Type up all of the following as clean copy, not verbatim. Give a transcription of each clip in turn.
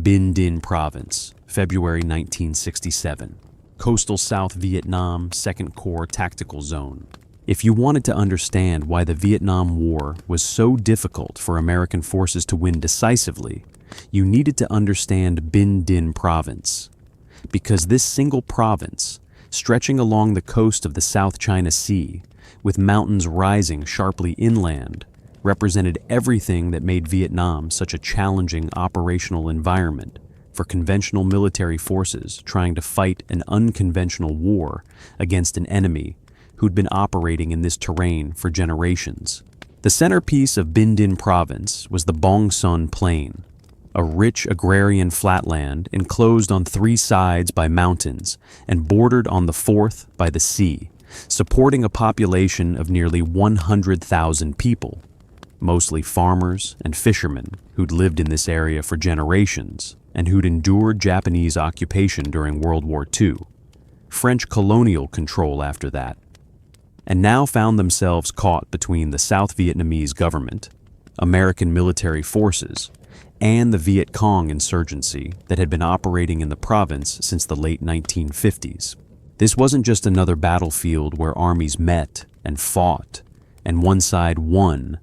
Binh Dinh Province, February 1967. Coastal South Vietnam, 2nd Corps Tactical Zone. If you wanted to understand why the Vietnam War was so difficult for American forces to win decisively, you needed to understand Binh Dinh Province. Because this single province, stretching along the coast of the South China Sea, with mountains rising sharply inland, represented everything that made Vietnam such a challenging operational environment for conventional military forces trying to fight an unconventional war against an enemy who'd been operating in this terrain for generations. The centerpiece of Binh Dinh Province was the Bong Son Plain, a rich agrarian flatland enclosed on 3 sides by mountains and bordered on the 4th by the sea, supporting a population of nearly 100,000 people. Mostly farmers and fishermen who'd lived in this area for generations and who'd endured Japanese occupation during World War II, French colonial control after that, and now found themselves caught between the South Vietnamese government, American military forces, and the Viet Cong insurgency that had been operating in the province since the late 1950s. This wasn't just another battlefield where armies met and fought, and one side won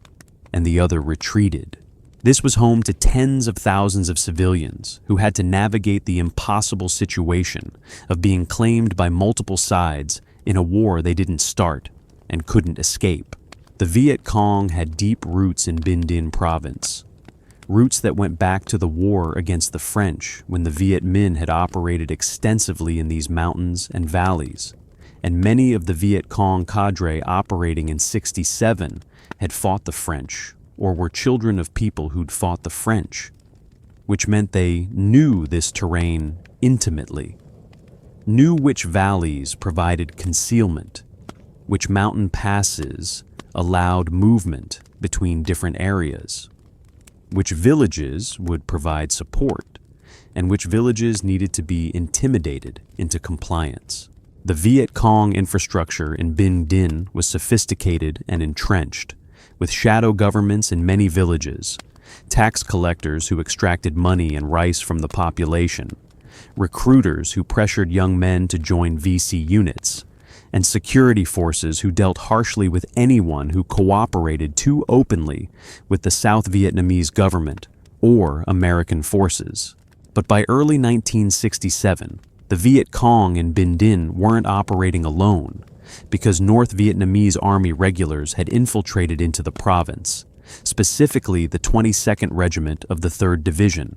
and the other retreated. This was home to tens of thousands of civilians who had to navigate the impossible situation of being claimed by multiple sides in a war they didn't start and couldn't escape. The Viet Cong had deep roots in Binh Dinh Province, roots that went back to the war against the French when the Viet Minh had operated extensively in these mountains and valleys, and many of the Viet Cong cadre operating in '67 had fought the French or were children of people who'd fought the French, which meant they knew this terrain intimately, knew which valleys provided concealment, which mountain passes allowed movement between different areas, which villages would provide support, and which villages needed to be intimidated into compliance. The Viet Cong infrastructure in Binh Dinh was sophisticated and entrenched, with shadow governments in many villages, tax collectors who extracted money and rice from the population, recruiters who pressured young men to join VC units, and security forces who dealt harshly with anyone who cooperated too openly with the South Vietnamese government or American forces. But by early 1967, the Viet Cong in Binh Dinh weren't operating alone, because North Vietnamese Army regulars had infiltrated into the province, specifically the 22nd Regiment of the 3rd Division,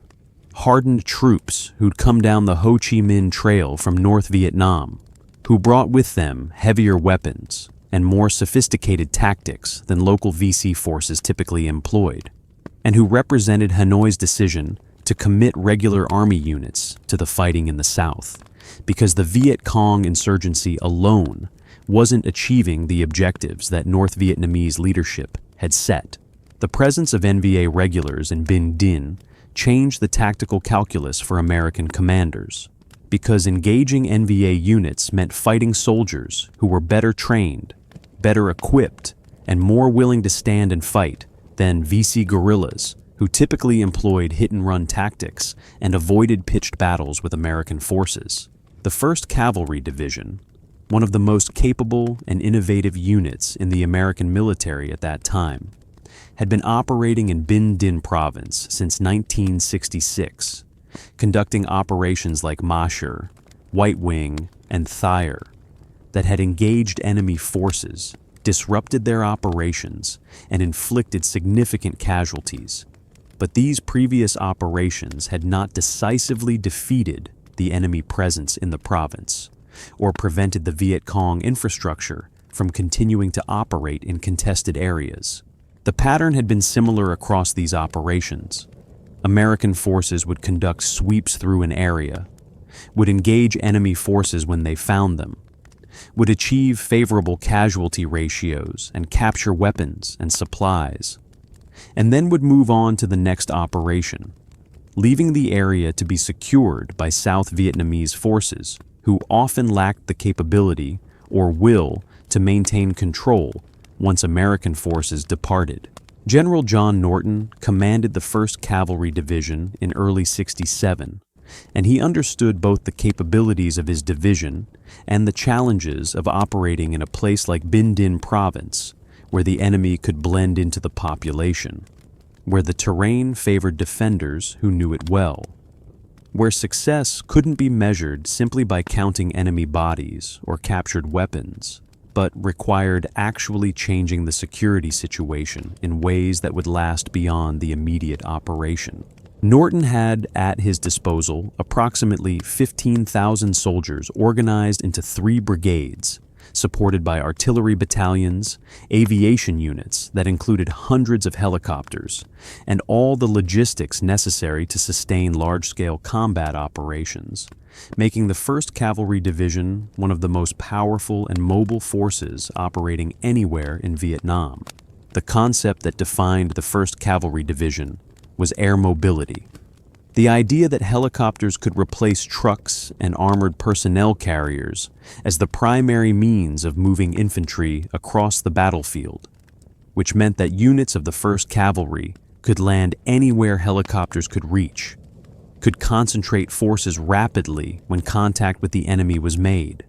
hardened troops who'd come down the Ho Chi Minh Trail from North Vietnam, who brought with them heavier weapons and more sophisticated tactics than local VC forces typically employed, and who represented Hanoi's decision to commit regular army units to the fighting in the South, because the Viet Cong insurgency alone wasn't achieving the objectives that North Vietnamese leadership had set. The presence of NVA regulars in Binh Dinh changed the tactical calculus for American commanders, because engaging NVA units meant fighting soldiers who were better trained, better equipped, and more willing to stand and fight than VC guerrillas, who typically employed hit-and-run tactics and avoided pitched battles with American forces. The 1st Cavalry Division, one of the most capable and innovative units in the American military at that time, had been operating in Binh Dinh Province since 1966, conducting operations like Masher, White Wing, and Thayer that had engaged enemy forces, disrupted their operations, and inflicted significant casualties. But these previous operations had not decisively defeated the enemy presence in the province, or prevented the Viet Cong infrastructure from continuing to operate in contested areas. The pattern had been similar across these operations. American forces would conduct sweeps through an area, would engage enemy forces when they found them, would achieve favorable casualty ratios and capture weapons and supplies, and then would move on to the next operation, leaving the area to be secured by South Vietnamese forces who often lacked the capability or will to maintain control once American forces departed. General John Norton commanded the 1st Cavalry Division in early '67, and he understood both the capabilities of his division and the challenges of operating in a place like Binh Dinh Province, where the enemy could blend into the population, where the terrain favored defenders who knew it well, where success couldn't be measured simply by counting enemy bodies or captured weapons, but required actually changing the security situation in ways that would last beyond the immediate operation. Norton had at his disposal approximately 15,000 soldiers organized into 3 brigades, supported by artillery battalions, aviation units that included hundreds of helicopters, and all the logistics necessary to sustain large-scale combat operations, making the 1st Cavalry Division one of the most powerful and mobile forces operating anywhere in Vietnam. The concept that defined the 1st Cavalry Division was air mobility. The idea that helicopters could replace trucks and armored personnel carriers as the primary means of moving infantry across the battlefield, which meant that units of the 1st Cavalry could land anywhere helicopters could reach, could concentrate forces rapidly when contact with the enemy was made,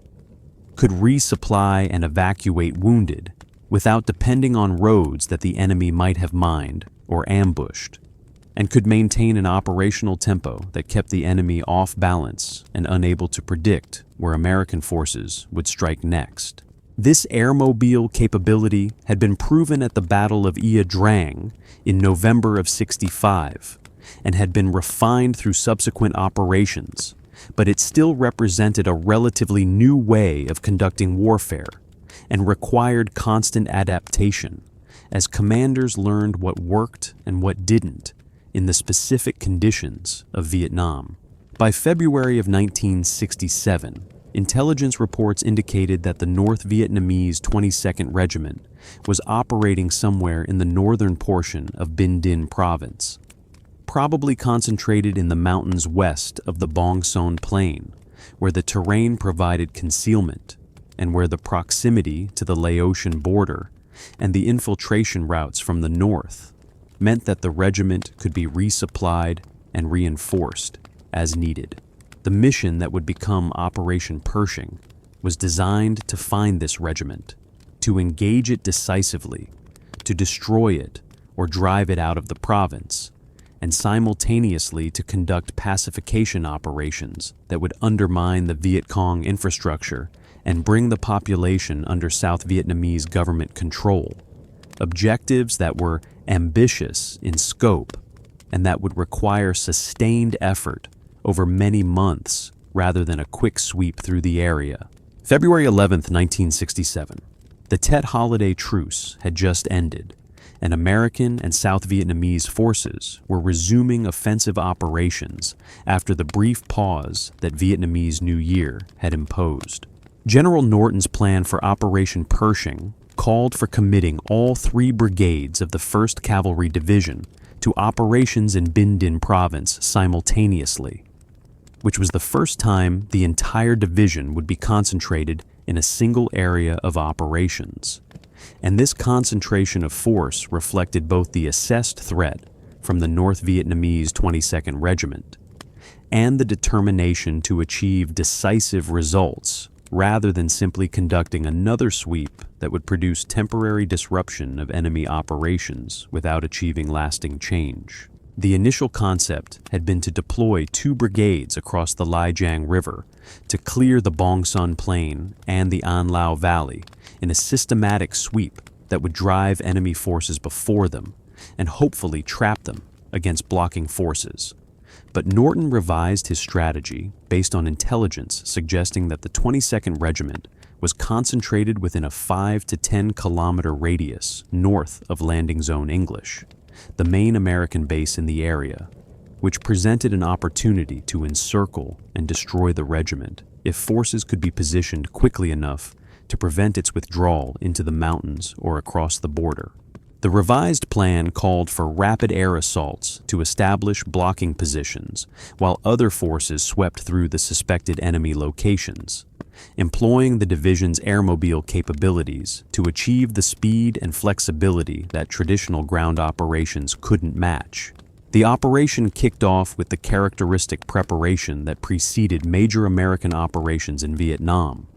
could resupply and evacuate wounded without depending on roads that the enemy might have mined or ambushed, and could maintain an operational tempo that kept the enemy off balance and unable to predict where American forces would strike next. This airmobile capability had been proven at the Battle of Ia Drang in November of '65 and had been refined through subsequent operations, but it still represented a relatively new way of conducting warfare and required constant adaptation as commanders learned what worked and what didn't in the specific conditions of Vietnam. By February of 1967, intelligence reports indicated that the North Vietnamese 22nd Regiment was operating somewhere in the northern portion of Binh Dinh Province, probably concentrated in the mountains west of the Bong Son Plain, where the terrain provided concealment and where the proximity to the Laotian border and the infiltration routes from the north meant that the regiment could be resupplied and reinforced as needed. The mission that would become Operation Pershing was designed to find this regiment, to engage it decisively, to destroy it or drive it out of the province, and simultaneously to conduct pacification operations that would undermine the Viet Cong infrastructure and bring the population under South Vietnamese government control. Objectives that were ambitious in scope and that would require sustained effort over many months rather than a quick sweep through the area. February 11, 1967. The Tet holiday truce had just ended, and American and South Vietnamese forces were resuming offensive operations after the brief pause that Vietnamese New Year had imposed. General Norton's plan for Operation Pershing called for committing all 3 brigades of the 1st Cavalry Division to operations in Binh Dinh Province simultaneously, which was the first time the entire division would be concentrated in a single area of operations. And this concentration of force reflected both the assessed threat from the North Vietnamese 22nd Regiment and the determination to achieve decisive results rather than simply conducting another sweep that would produce temporary disruption of enemy operations without achieving lasting change. The initial concept had been to deploy 2 brigades across the Lai Giang River to clear the Bong Son Plain and the An Lao Valley in a systematic sweep that would drive enemy forces before them and hopefully trap them against blocking forces. But Norton revised his strategy based on intelligence suggesting that the 22nd Regiment was concentrated within a 5 to 10 kilometer radius north of Landing Zone English, the main American base in the area, which presented an opportunity to encircle and destroy the regiment if forces could be positioned quickly enough to prevent its withdrawal into the mountains or across the border. The revised plan called for rapid air assaults to establish blocking positions, while other forces swept through the suspected enemy locations, employing the division's airmobile capabilities to achieve the speed and flexibility that traditional ground operations couldn't match. The operation kicked off with the characteristic preparation that preceded major American operations in Vietnam,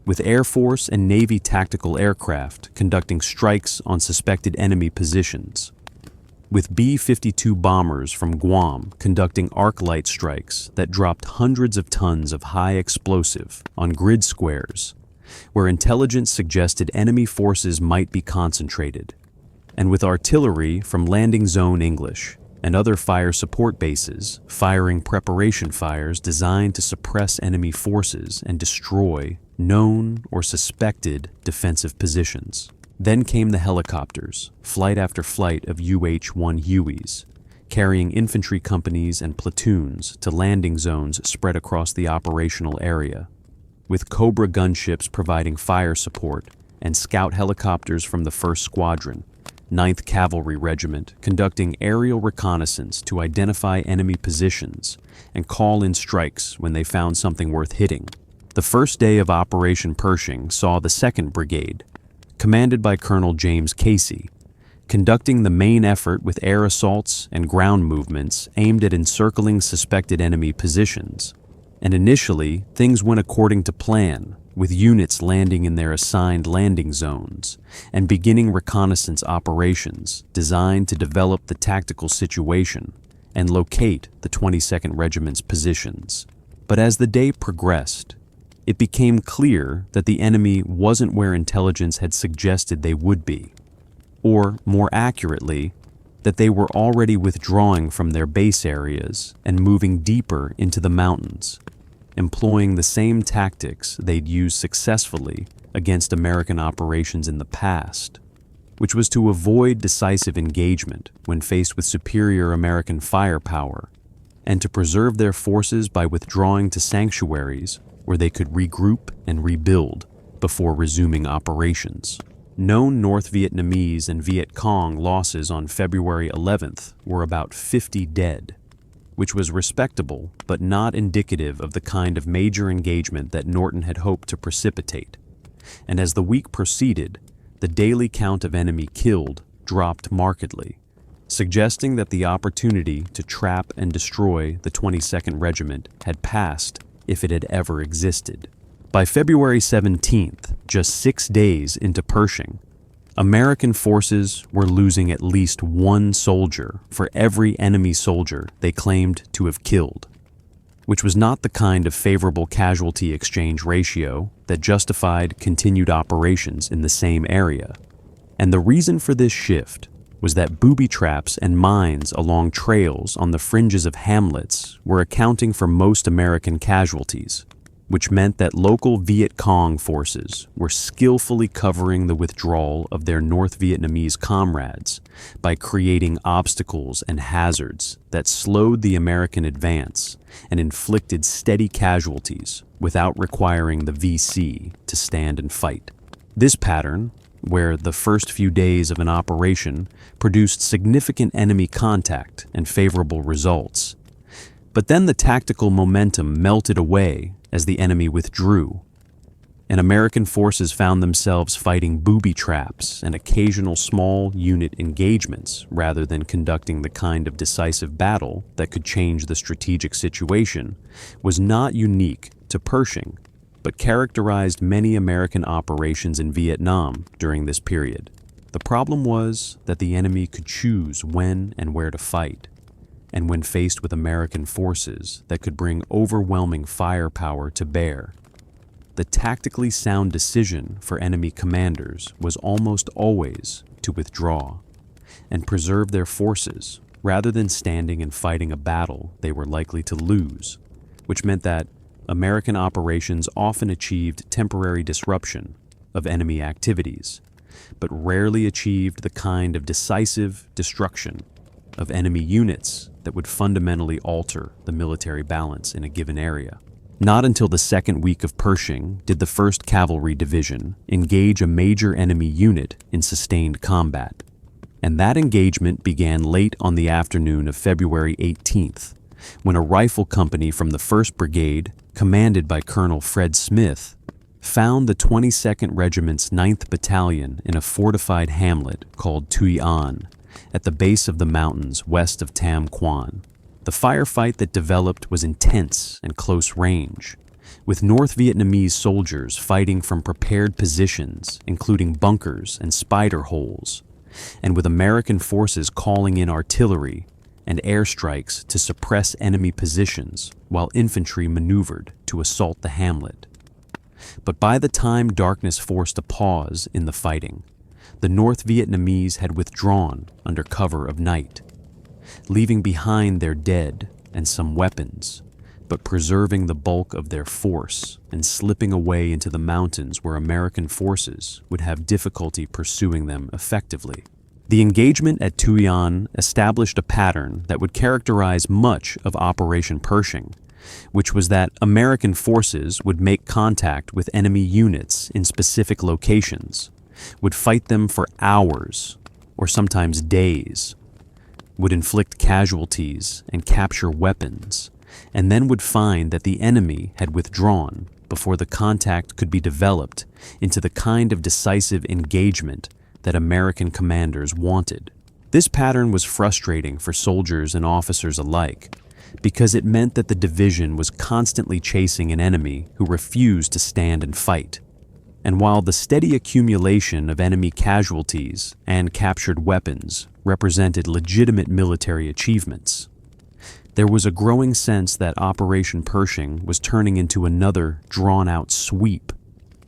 with Air Force and Navy tactical aircraft conducting strikes on suspected enemy positions, with B-52 bombers from Guam conducting arc light strikes that dropped hundreds of tons of high explosive on grid squares, where intelligence suggested enemy forces might be concentrated, and with artillery from Landing Zone English and other fire support bases firing preparation fires designed to suppress enemy forces and destroy known or suspected defensive positions. Then came the helicopters, flight after flight of UH-1 Hueys, carrying infantry companies and platoons to landing zones spread across the operational area, with Cobra gunships providing fire support and scout helicopters from the 1st Squadron, 9th Cavalry Regiment conducting aerial reconnaissance to identify enemy positions and call in strikes when they found something worth hitting. The first day of Operation Pershing saw the 2nd Brigade, commanded by Colonel James Casey, conducting the main effort with air assaults and ground movements aimed at encircling suspected enemy positions. And initially, things went according to plan, with units landing in their assigned landing zones and beginning reconnaissance operations designed to develop the tactical situation and locate the 22nd Regiment's positions. But as the day progressed, it became clear that the enemy wasn't where intelligence had suggested they would be, or more accurately, that they were already withdrawing from their base areas and moving deeper into the mountains, employing the same tactics they'd used successfully against American operations in the past, which was to avoid decisive engagement when faced with superior American firepower, and to preserve their forces by withdrawing to sanctuaries where they could regroup and rebuild before resuming operations. Known North Vietnamese and Viet Cong losses on February 11th were about 50 dead, which was respectable but not indicative of the kind of major engagement that Norton had hoped to precipitate. And as the week proceeded, the daily count of enemy killed dropped markedly, suggesting that the opportunity to trap and destroy the 22nd Regiment had passed if it had ever existed. By February 17th, just 6 days into Pershing, American forces were losing at least one soldier for every enemy soldier they claimed to have killed, which was not the kind of favorable casualty exchange ratio that justified continued operations in the same area. And the reason for this shift was that booby traps and mines along trails on the fringes of hamlets were accounting for most American casualties, which meant that local Viet Cong forces were skillfully covering the withdrawal of their North Vietnamese comrades by creating obstacles and hazards that slowed the American advance and inflicted steady casualties without requiring the VC to stand and fight. This pattern, where the first few days of an operation produced significant enemy contact and favorable results, but then the tactical momentum melted away as the enemy withdrew, and American forces found themselves fighting booby traps and occasional small unit engagements rather than conducting the kind of decisive battle that could change the strategic situation, was not unique to Pershing, but characterized many American operations in Vietnam during this period. The problem was that the enemy could choose when and where to fight, and when faced with American forces that could bring overwhelming firepower to bear, the tactically sound decision for enemy commanders was almost always to withdraw and preserve their forces rather than standing and fighting a battle they were likely to lose, which meant that American operations often achieved temporary disruption of enemy activities, but rarely achieved the kind of decisive destruction of enemy units that would fundamentally alter the military balance in a given area. Not until the second week of Pershing did the 1st Cavalry Division engage a major enemy unit in sustained combat. And that engagement began late on the afternoon of February 18th, when a rifle company from the 1st Brigade, commanded by Colonel Fred Smith, found the 22nd Regiment's 9th Battalion in a fortified hamlet called Tuy An, at the base of the mountains west of Tam Quan. The firefight that developed was intense and close range, with North Vietnamese soldiers fighting from prepared positions, including bunkers and spider holes, and with American forces calling in artillery and airstrikes to suppress enemy positions while infantry maneuvered to assault the hamlet. But by the time darkness forced a pause in the fighting, the North Vietnamese had withdrawn under cover of night, leaving behind their dead and some weapons, but preserving the bulk of their force and slipping away into the mountains where American forces would have difficulty pursuing them effectively. The engagement at Tuy An established a pattern that would characterize much of Operation Pershing, which was that American forces would make contact with enemy units in specific locations, would fight them for hours or sometimes days, would inflict casualties and capture weapons, and then would find that the enemy had withdrawn before the contact could be developed into the kind of decisive engagement that American commanders wanted. This pattern was frustrating for soldiers and officers alike, because it meant that the division was constantly chasing an enemy who refused to stand and fight. And while the steady accumulation of enemy casualties and captured weapons represented legitimate military achievements, there was a growing sense that Operation Pershing was turning into another drawn-out sweep,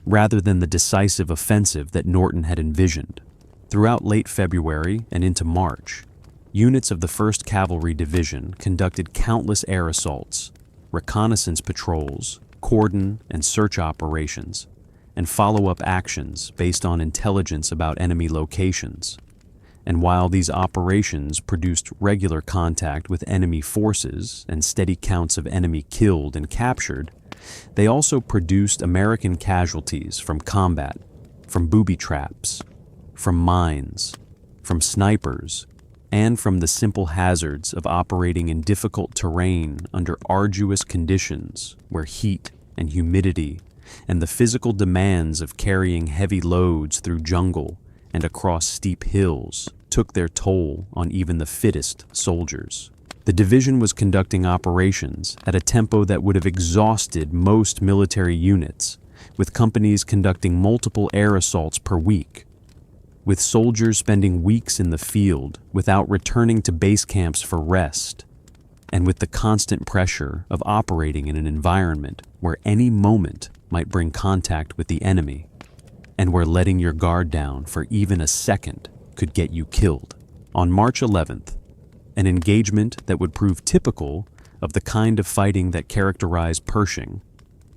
rather than the decisive offensive that Norton had envisioned. Throughout late February and into March, units of the 1st Cavalry Division conducted countless air assaults, reconnaissance patrols, cordon and search operations, and follow-up actions based on intelligence about enemy locations. And while these operations produced regular contact with enemy forces and steady counts of enemy killed and captured, they also produced American casualties from combat, from booby traps, from mines, from snipers, and from the simple hazards of operating in difficult terrain under arduous conditions where heat and humidity and the physical demands of carrying heavy loads through jungle and across steep hills took their toll on even the fittest soldiers. The division was conducting operations at a tempo that would have exhausted most military units, with companies conducting multiple air assaults per week, with soldiers spending weeks in the field without returning to base camps for rest, and with the constant pressure of operating in an environment where any moment might bring contact with the enemy, and where letting your guard down for even a second could get you killed. On March 11th, an engagement that would prove typical of the kind of fighting that characterized Pershing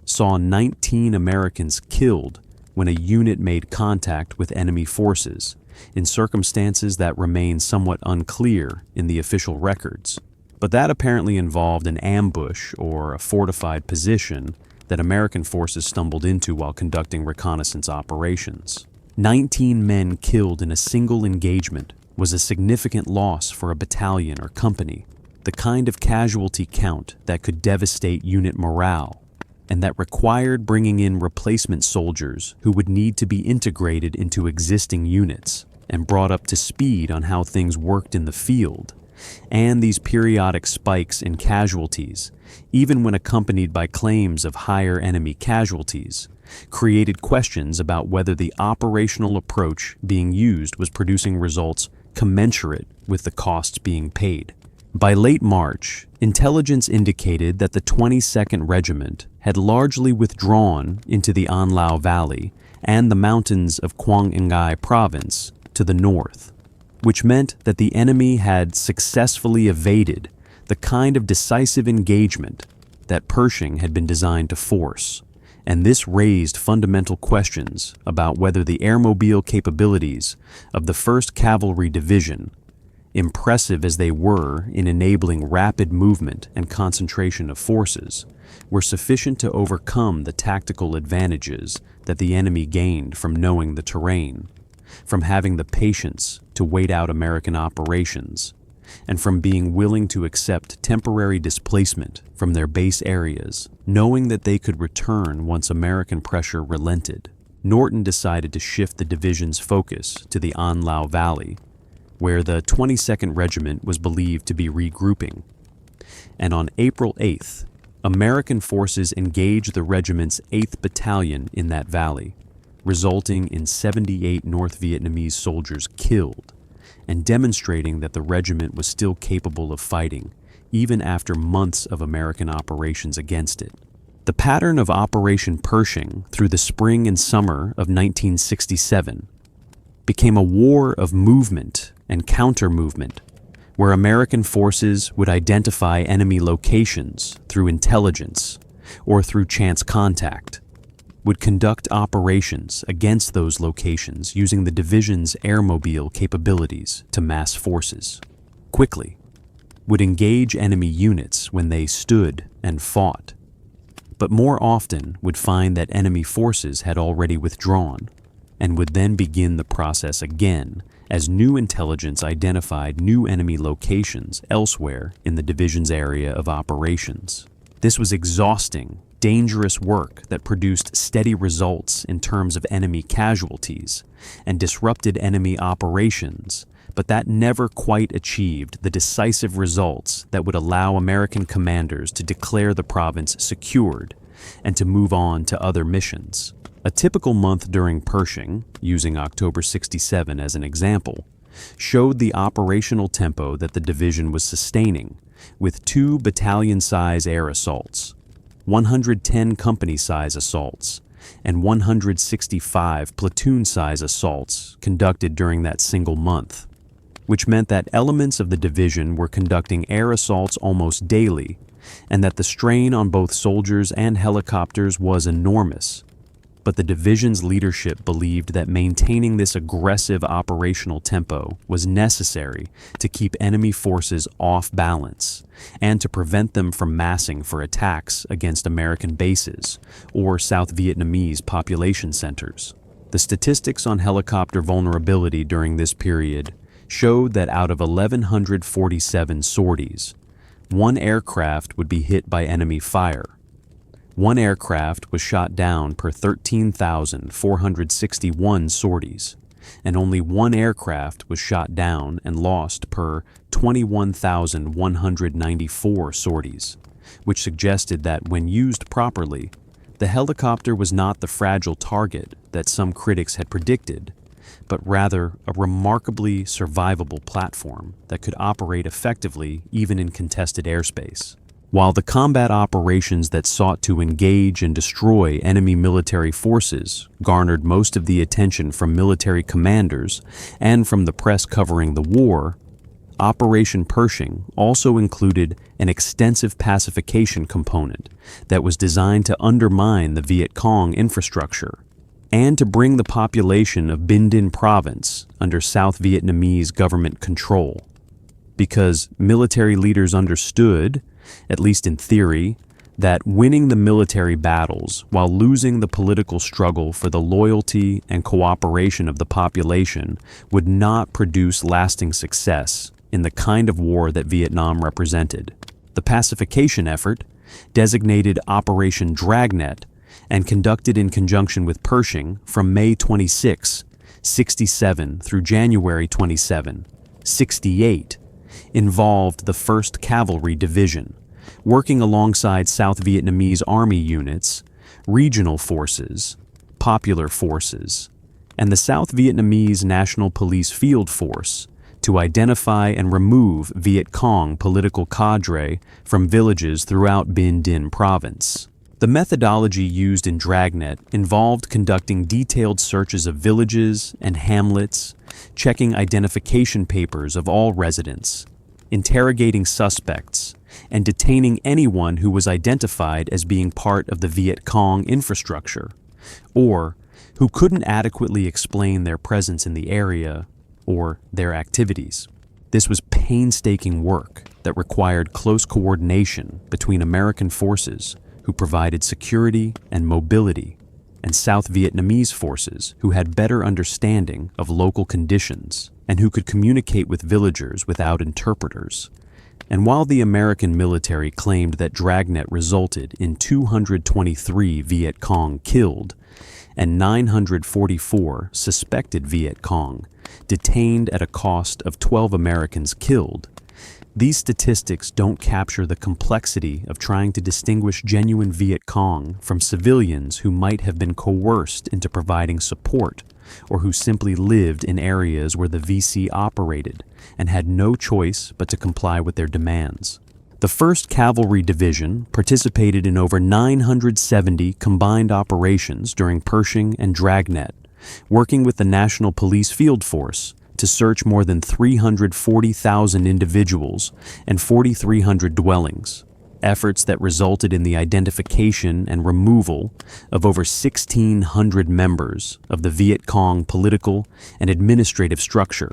saw 19 Americans killed when a unit made contact with enemy forces in circumstances that remain somewhat unclear in the official records. But that apparently involved an ambush or a fortified position that American forces stumbled into while conducting reconnaissance operations. 19 men killed in a single engagement was a significant loss for a battalion or company, the kind of casualty count that could devastate unit morale, and that required bringing in replacement soldiers who would need to be integrated into existing units and brought up to speed on how things worked in the field. And these periodic spikes in casualties, even when accompanied by claims of higher enemy casualties, created questions about whether the operational approach being used was producing results commensurate with the costs being paid. By late March, intelligence indicated that the 22nd Regiment had largely withdrawn into the An Lao Valley and the mountains of Quang Ngai Province to the north, which meant that the enemy had successfully evaded the kind of decisive engagement that Pershing had been designed to force, and this raised fundamental questions about whether the airmobile capabilities of the 1st Cavalry Division, impressive as they were in enabling rapid movement and concentration of forces, were sufficient to overcome the tactical advantages that the enemy gained from knowing the terrain, from having the patience to wait out American operations, and from being willing to accept temporary displacement from their base areas, knowing that they could return once American pressure relented. Norton decided to shift the division's focus to the An Lao Valley, where the 22nd Regiment was believed to be regrouping. And on April 8th, American forces engaged the regiment's 8th Battalion in that valley, resulting in 78 North Vietnamese soldiers killed, and demonstrating that the regiment was still capable of fighting, even after months of American operations against it. The pattern of Operation Pershing through the spring and summer of 1967 became a war of movement and counter-movement, where American forces would identify enemy locations through intelligence or through chance contact, would conduct operations against those locations using the division's airmobile capabilities to mass forces, quickly, would engage enemy units when they stood and fought, but more often would find that enemy forces had already withdrawn, and would then begin the process again as new intelligence identified new enemy locations elsewhere in the division's area of operations. This was exhausting, dangerous work that produced steady results in terms of enemy casualties and disrupted enemy operations, but that never quite achieved the decisive results that would allow American commanders to declare the province secured and to move on to other missions. A typical month during Pershing, using October 67 as an example, showed the operational tempo that the division was sustaining, with 2 battalion-size air assaults, 110 company-size assaults, and 165 platoon-size assaults conducted during that single month, which meant that elements of the division were conducting air assaults almost daily, and that the strain on both soldiers and helicopters was enormous. But the division's leadership believed that maintaining this aggressive operational tempo was necessary to keep enemy forces off balance and to prevent them from massing for attacks against American bases or South Vietnamese population centers. The statistics on helicopter vulnerability during this period showed that out of 1,147 sorties, 1 aircraft would be hit by enemy fire. 1 aircraft was shot down per 13,461 sorties, and only 1 aircraft was shot down and lost per 21,194 sorties, which suggested that when used properly, the helicopter was not the fragile target that some critics had predicted, but rather a remarkably survivable platform that could operate effectively even in contested airspace. While the combat operations that sought to engage and destroy enemy military forces garnered most of the attention from military commanders and from the press covering the war, Operation Pershing also included an extensive pacification component that was designed to undermine the Viet Cong infrastructure and to bring the population of Binh Dinh Province under South Vietnamese government control. Because military leaders understood, at least in theory, that winning the military battles while losing the political struggle for the loyalty and cooperation of the population would not produce lasting success in the kind of war that Vietnam represented. The pacification effort, designated Operation Dragnet and conducted in conjunction with Pershing from May 26, 67 through January 27, 68, involved the 1st Cavalry Division, working alongside South Vietnamese Army units, regional forces, popular forces, and the South Vietnamese National Police Field Force to identify and remove Viet Cong political cadre from villages throughout Binh Dinh Province. The methodology used in Dragnet involved conducting detailed searches of villages and hamlets, checking identification papers of all residents, interrogating suspects, and detaining anyone who was identified as being part of the Viet Cong infrastructure, or who couldn't adequately explain their presence in the area or their activities. This was painstaking work that required close coordination between American forces who provided security and mobility, and South Vietnamese forces who had better understanding of local conditions and who could communicate with villagers without interpreters. And while the American military claimed that Dragnet resulted in 223 Viet Cong killed and 944 suspected Viet Cong detained at a cost of 12 Americans killed, these statistics don't capture the complexity of trying to distinguish genuine Viet Cong from civilians who might have been coerced into providing support or who simply lived in areas where the VC operated and had no choice but to comply with their demands. The 1st Cavalry Division participated in over 970 combined operations during Pershing and Dragnet, working with the National Police Field Force to search more than 340,000 individuals and 4,300 dwellings, efforts that resulted in the identification and removal of over 1,600 members of the Viet Cong political and administrative structure,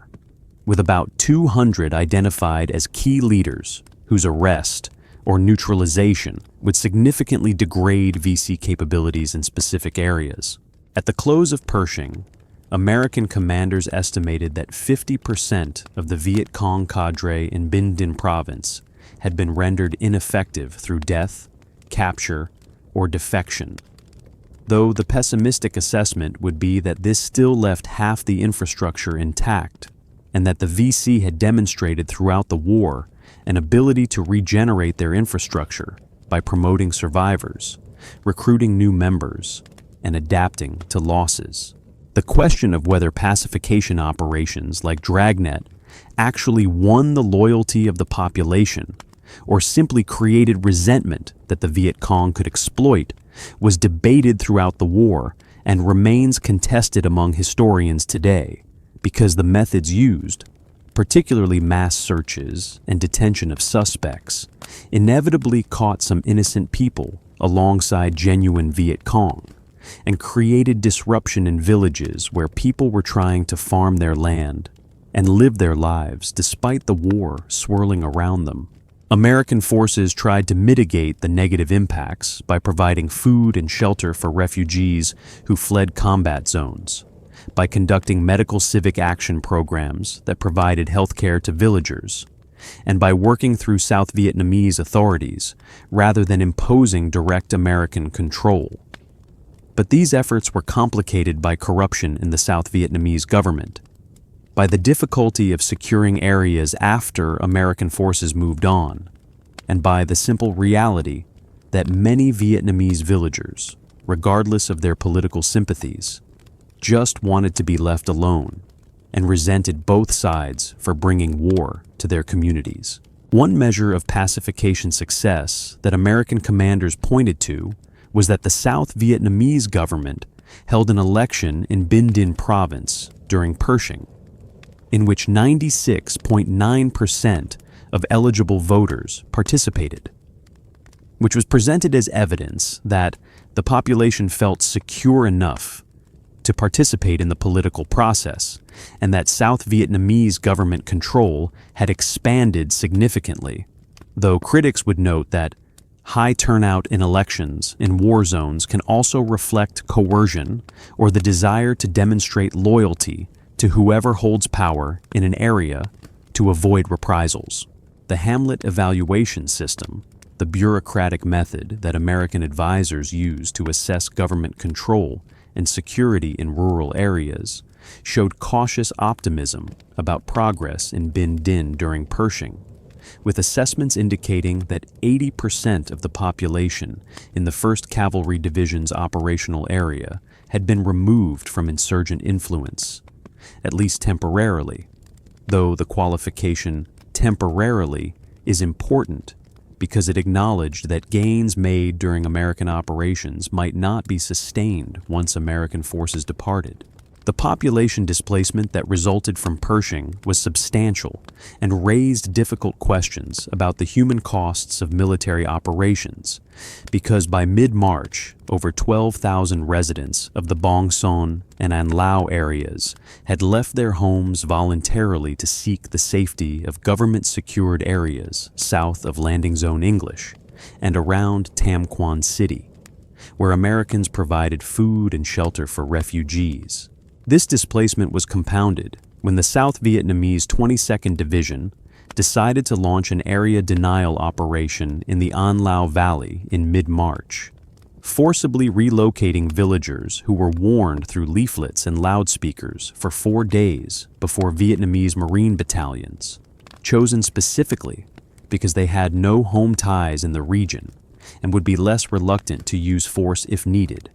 with about 200 identified as key leaders whose arrest or neutralization would significantly degrade VC capabilities in specific areas. At the close of Pershing, American commanders estimated that 50% of the Viet Cong cadre in Binh Dinh Province had been rendered ineffective through death, capture, or defection. Though the pessimistic assessment would be that this still left half the infrastructure intact, and that the VC had demonstrated throughout the war an ability to regenerate their infrastructure by promoting survivors, recruiting new members, and adapting to losses. The question of whether pacification operations like Dragnet actually won the loyalty of the population or simply created resentment that the Viet Cong could exploit was debated throughout the war and remains contested among historians today because the methods used, particularly mass searches and detention of suspects, inevitably caught some innocent people alongside genuine Viet Cong and created disruption in villages where people were trying to farm their land and live their lives despite the war swirling around them. American forces tried to mitigate the negative impacts by providing food and shelter for refugees who fled combat zones, by conducting medical civic action programs that provided health care to villagers, and by working through South Vietnamese authorities rather than imposing direct American control. But these efforts were complicated by corruption in the South Vietnamese government, by the difficulty of securing areas after American forces moved on, and by the simple reality that many Vietnamese villagers, regardless of their political sympathies, just wanted to be left alone and resented both sides for bringing war to their communities. One measure of pacification success that American commanders pointed to was that the South Vietnamese government held an election in Binh Dinh Province during Pershing, in which 96.9% of eligible voters participated, which was presented as evidence that the population felt secure enough to participate in the political process and that South Vietnamese government control had expanded significantly, though critics would note that high turnout in elections in war zones can also reflect coercion or the desire to demonstrate loyalty to whoever holds power in an area to avoid reprisals. The Hamlet evaluation system, the bureaucratic method that American advisors use to assess government control and security in rural areas, showed cautious optimism about progress in Binh Dinh during Pershing, with assessments indicating that 80% of the population in the 1st Cavalry Division's operational area had been removed from insurgent influence, at least temporarily, though the qualification temporarily is important because it acknowledged that gains made during American operations might not be sustained once American forces departed. The population displacement that resulted from Pershing was substantial and raised difficult questions about the human costs of military operations, because by mid-March, over 12,000 residents of the Bong Son and An Lao areas had left their homes voluntarily to seek the safety of government-secured areas south of Landing Zone English and around Tam Quan City, where Americans provided food and shelter for refugees. This displacement was compounded when the South Vietnamese 22nd Division decided to launch an area denial operation in the An Lao Valley in mid-March, forcibly relocating villagers who were warned through leaflets and loudspeakers for 4 days before Vietnamese Marine battalions, chosen specifically because they had no home ties in the region and would be less reluctant to use force if needed,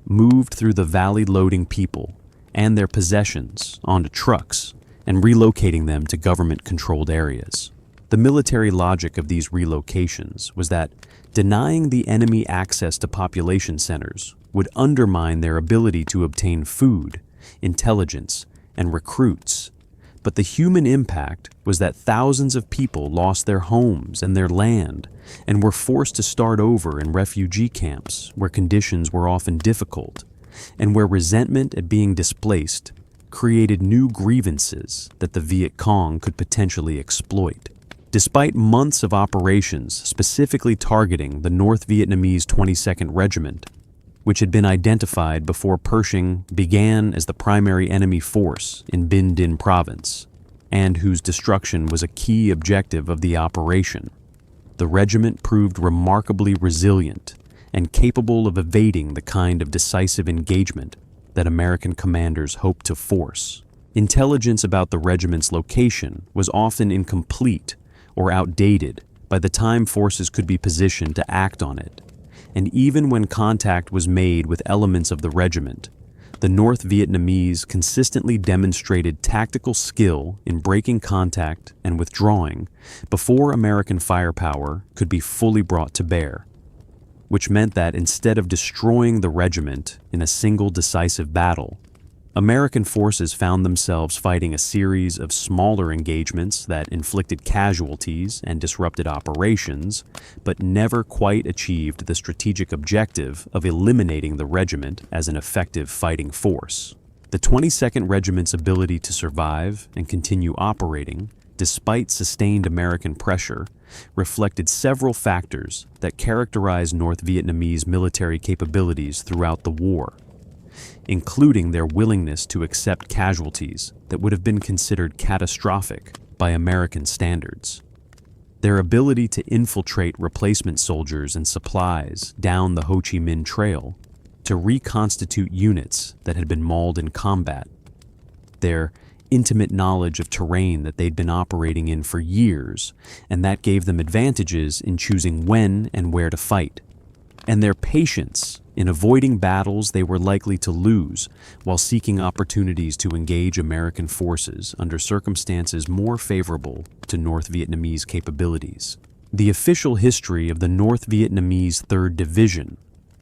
moved through the valley loading people and their possessions onto trucks and relocating them to government-controlled areas. The military logic of these relocations was that denying the enemy access to population centers would undermine their ability to obtain food, intelligence, and recruits. But the human impact was that thousands of people lost their homes and their land and were forced to start over in refugee camps where conditions were often difficult and where resentment at being displaced created new grievances that the Viet Cong could potentially exploit. Despite months of operations specifically targeting the North Vietnamese 22nd Regiment, which had been identified before Pershing began as the primary enemy force in Binh Dinh Province, and whose destruction was a key objective of the operation, the regiment proved remarkably resilient and capable of evading the kind of decisive engagement that American commanders hoped to force. Intelligence about the regiment's location was often incomplete or outdated by the time forces could be positioned to act on it, and even when contact was made with elements of the regiment, the North Vietnamese consistently demonstrated tactical skill in breaking contact and withdrawing before American firepower could be fully brought to bear, which meant that instead of destroying the regiment in a single decisive battle, American forces found themselves fighting a series of smaller engagements that inflicted casualties and disrupted operations, but never quite achieved the strategic objective of eliminating the regiment as an effective fighting force. The 22nd Regiment's ability to survive and continue operating, despite sustained American pressure, reflected several factors that characterized North Vietnamese military capabilities throughout the war, including their willingness to accept casualties that would have been considered catastrophic by American standards, their ability to infiltrate replacement soldiers and supplies down the Ho Chi Minh Trail to reconstitute units that had been mauled in combat, their intimate knowledge of terrain that they'd been operating in for years, and that gave them advantages in choosing when and where to fight, and their patience in avoiding battles they were likely to lose while seeking opportunities to engage American forces under circumstances more favorable to North Vietnamese capabilities. The official history of the North Vietnamese 3rd Division,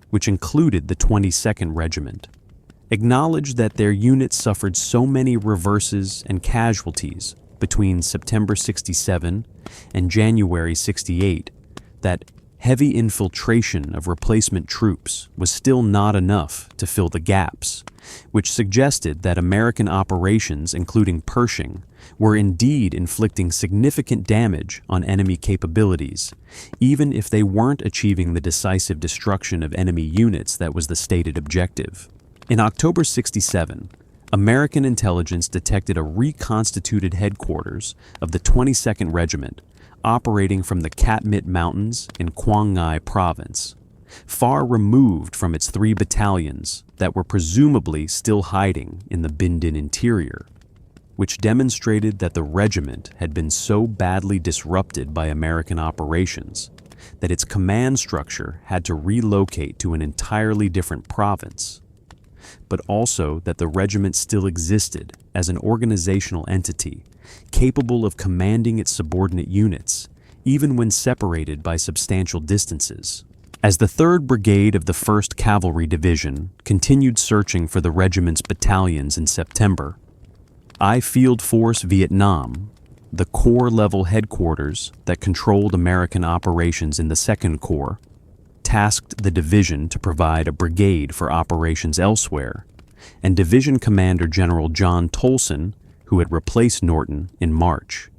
which included the 22nd Regiment, acknowledged that their unit suffered so many reverses and casualties between September 67 and January 68 that heavy infiltration of replacement troops was still not enough to fill the gaps, which suggested that American operations, including Pershing, were indeed inflicting significant damage on enemy capabilities, even if they weren't achieving the decisive destruction of enemy units that was the stated objective. In October 67, American intelligence detected a reconstituted headquarters of the 22nd Regiment operating from the Cat Mit Mountains in Quang Ngai Province, far removed from its 3 battalions that were presumably still hiding in the Binh Dinh interior, which demonstrated that the regiment had been so badly disrupted by American operations that its command structure had to relocate to an entirely different province, but also that the regiment still existed as an organizational entity capable of commanding its subordinate units, even when separated by substantial distances. As the 3rd Brigade of the 1st Cavalry Division continued searching for the regiment's battalions in September, I Field Force Vietnam, the Corps-level headquarters that controlled American operations in the 2nd Corps, tasked the division to provide a brigade for operations elsewhere, and Division Commander General John Tolson, who had replaced Norton in March,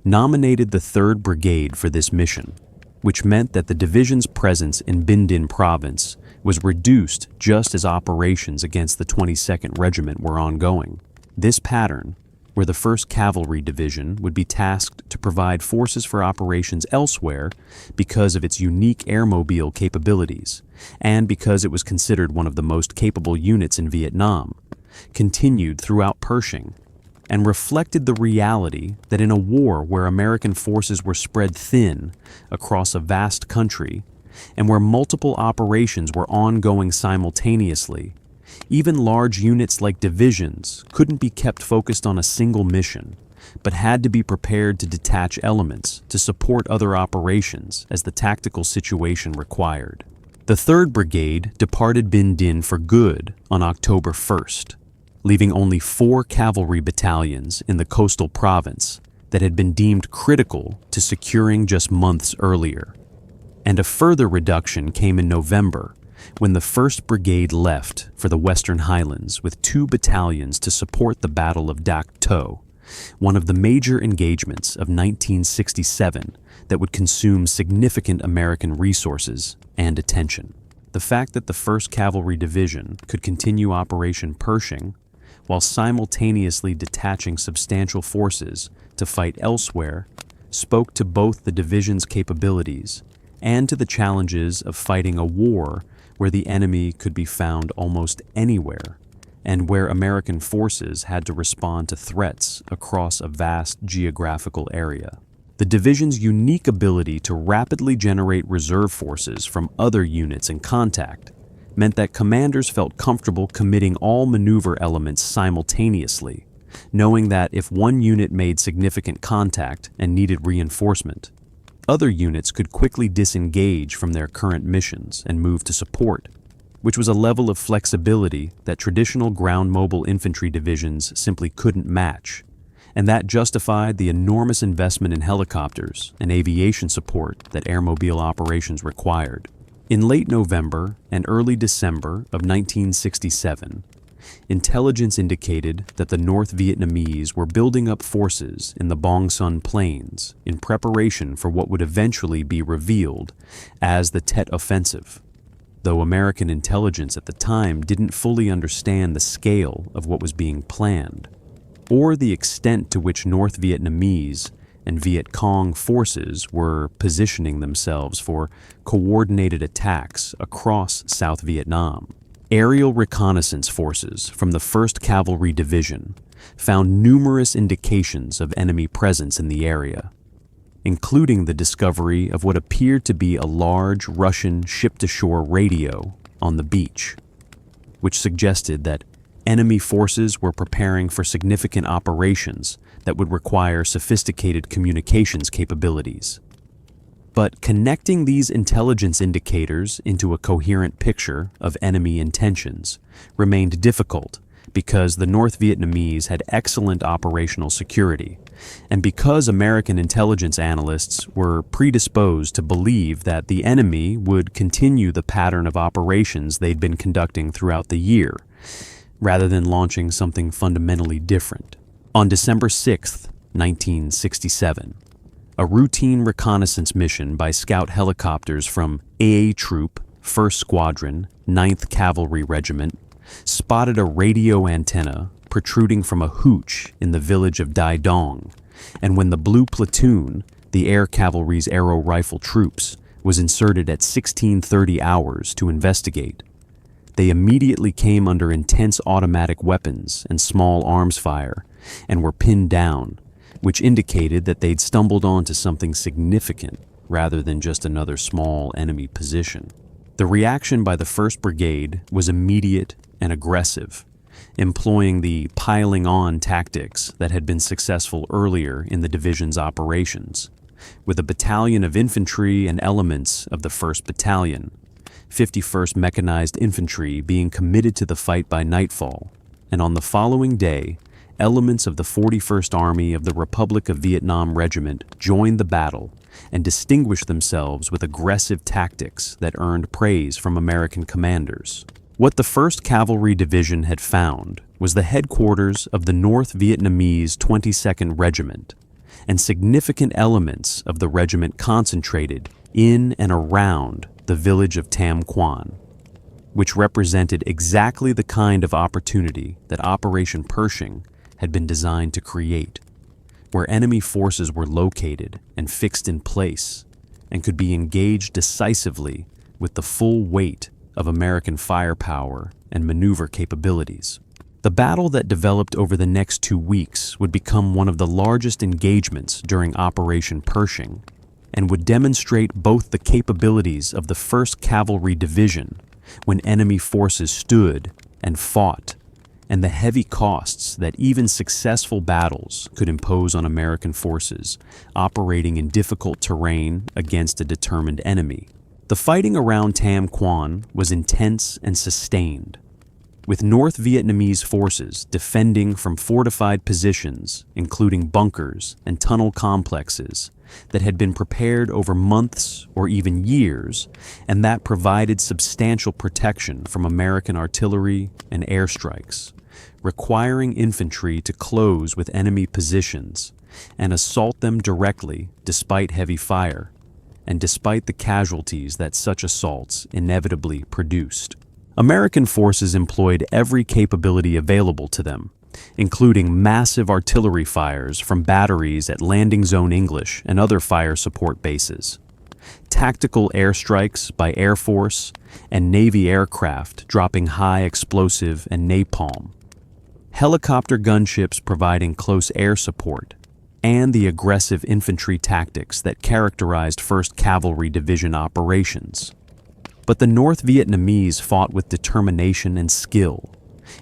nominated the 3rd Brigade for this mission, which meant that the division's presence in Binh Dinh Province was reduced just as operations against the 22nd Regiment were ongoing. This pattern, where the 1st Cavalry Division would be tasked to provide forces for operations elsewhere because of its unique airmobile capabilities, and because it was considered one of the most capable units in Vietnam, continued throughout Pershing, and reflected the reality that in a war where American forces were spread thin across a vast country, and where multiple operations were ongoing simultaneously, even large units like divisions couldn't be kept focused on a single mission, but had to be prepared to detach elements to support other operations as the tactical situation required. The 3rd Brigade departed Binh Dinh for good on October 1st, leaving only 4 cavalry battalions in the coastal province that had been deemed critical to securing just months earlier. And a further reduction came in November, when the 1st Brigade left for the Western Highlands with 2 battalions to support the Battle of Dak To, one of the major engagements of 1967 that would consume significant American resources and attention. The fact that the 1st Cavalry Division could continue Operation Pershing while simultaneously detaching substantial forces to fight elsewhere spoke to both the division's capabilities and to the challenges of fighting a war where the enemy could be found almost anywhere, and where American forces had to respond to threats across a vast geographical area. The division's unique ability to rapidly generate reserve forces from other units in contact meant that commanders felt comfortable committing all maneuver elements simultaneously, knowing that if one unit made significant contact and needed reinforcement, other units could quickly disengage from their current missions and move to support, which was a level of flexibility that traditional ground mobile infantry divisions simply couldn't match, and that justified the enormous investment in helicopters and aviation support that airmobile operations required. In late November and early December of 1967, intelligence indicated that the North Vietnamese were building up forces in the Bong Son Plains in preparation for what would eventually be revealed as the Tet Offensive, though American intelligence at the time didn't fully understand the scale of what was being planned, or the extent to which North Vietnamese and Viet Cong forces were positioning themselves for coordinated attacks across South Vietnam. Aerial reconnaissance forces from the 1st Cavalry Division found numerous indications of enemy presence in the area, including the discovery of what appeared to be a large Russian ship-to-shore radio on the beach, which suggested that enemy forces were preparing for significant operations that would require sophisticated communications capabilities. But connecting these intelligence indicators into a coherent picture of enemy intentions remained difficult because the North Vietnamese had excellent operational security, and because American intelligence analysts were predisposed to believe that the enemy would continue the pattern of operations they'd been conducting throughout the year, rather than launching something fundamentally different. On December 6, 1967, a routine reconnaissance mission by scout helicopters from AA Troop, 1st Squadron, 9th Cavalry Regiment, spotted a radio antenna protruding from a hooch in the village of Dai Dong, and when the Blue Platoon, the Air Cavalry's aero rifle troops, was inserted at 1630 hours to investigate, they immediately came under intense automatic weapons and small arms fire and were pinned down, which indicated that they'd stumbled onto something significant rather than just another small enemy position. The reaction by the 1st Brigade was immediate and aggressive, employing the piling on tactics that had been successful earlier in the division's operations, with a battalion of infantry and elements of the 1st Battalion, 51st Mechanized Infantry, being committed to the fight by nightfall, and on the following day, elements of the 41st Army of the Republic of Vietnam Regiment joined the battle and distinguished themselves with aggressive tactics that earned praise from American commanders. What the 1st Cavalry Division had found was the headquarters of the North Vietnamese 22nd Regiment, and significant elements of the regiment concentrated in and around the village of Tam Quan. which represented exactly the kind of opportunity that Operation Pershing had been designed to create, where enemy forces were located and fixed in place and could be engaged decisively with the full weight of American firepower and maneuver capabilities. The battle that developed over the next 2 weeks would become one of the largest engagements during Operation Pershing and would demonstrate both the capabilities of the 1st Cavalry Division when enemy forces stood and fought, and the heavy costs that even successful battles could impose on American forces operating in difficult terrain against a determined enemy. The fighting around Tam Quan was intense and sustained, with North Vietnamese forces defending from fortified positions, including bunkers and tunnel complexes, that had been prepared over months or even years, and that provided substantial protection from American artillery and airstrikes, requiring infantry to close with enemy positions and assault them directly despite heavy fire, and despite the casualties that such assaults inevitably produced. American forces employed every capability available to them, including massive artillery fires from batteries at Landing Zone English and other fire support bases, tactical airstrikes by Air Force and Navy aircraft dropping high explosive and napalm, helicopter gunships providing close air support, and the aggressive infantry tactics that characterized 1st Cavalry Division operations. But the North Vietnamese fought with determination and skill,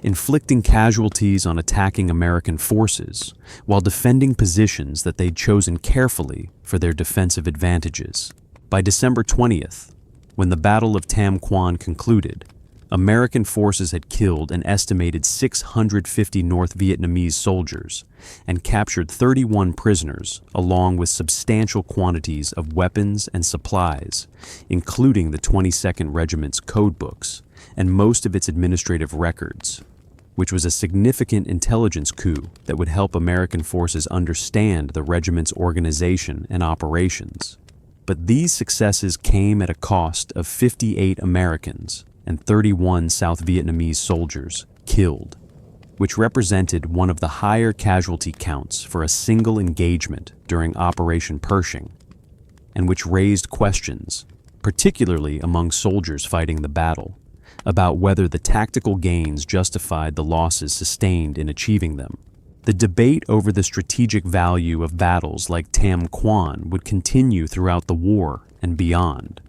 inflicting casualties on attacking American forces while defending positions that they'd chosen carefully for their defensive advantages. By December 20th, when the Battle of Tam Quan concluded, American forces had killed an estimated 650 North Vietnamese soldiers and captured 31 prisoners, along with substantial quantities of weapons and supplies, including the 22nd Regiment's codebooks and most of its administrative records, which was a significant intelligence coup that would help American forces understand the regiment's organization and operations. But these successes came at a cost of 58 Americans and 31 South Vietnamese soldiers killed, which represented one of the higher casualty counts for a single engagement during Operation Pershing, and which raised questions, particularly among soldiers fighting the battle, about whether the tactical gains justified the losses sustained in achieving them. The debate over the strategic value of battles like Tam Quan would continue throughout the war and beyond,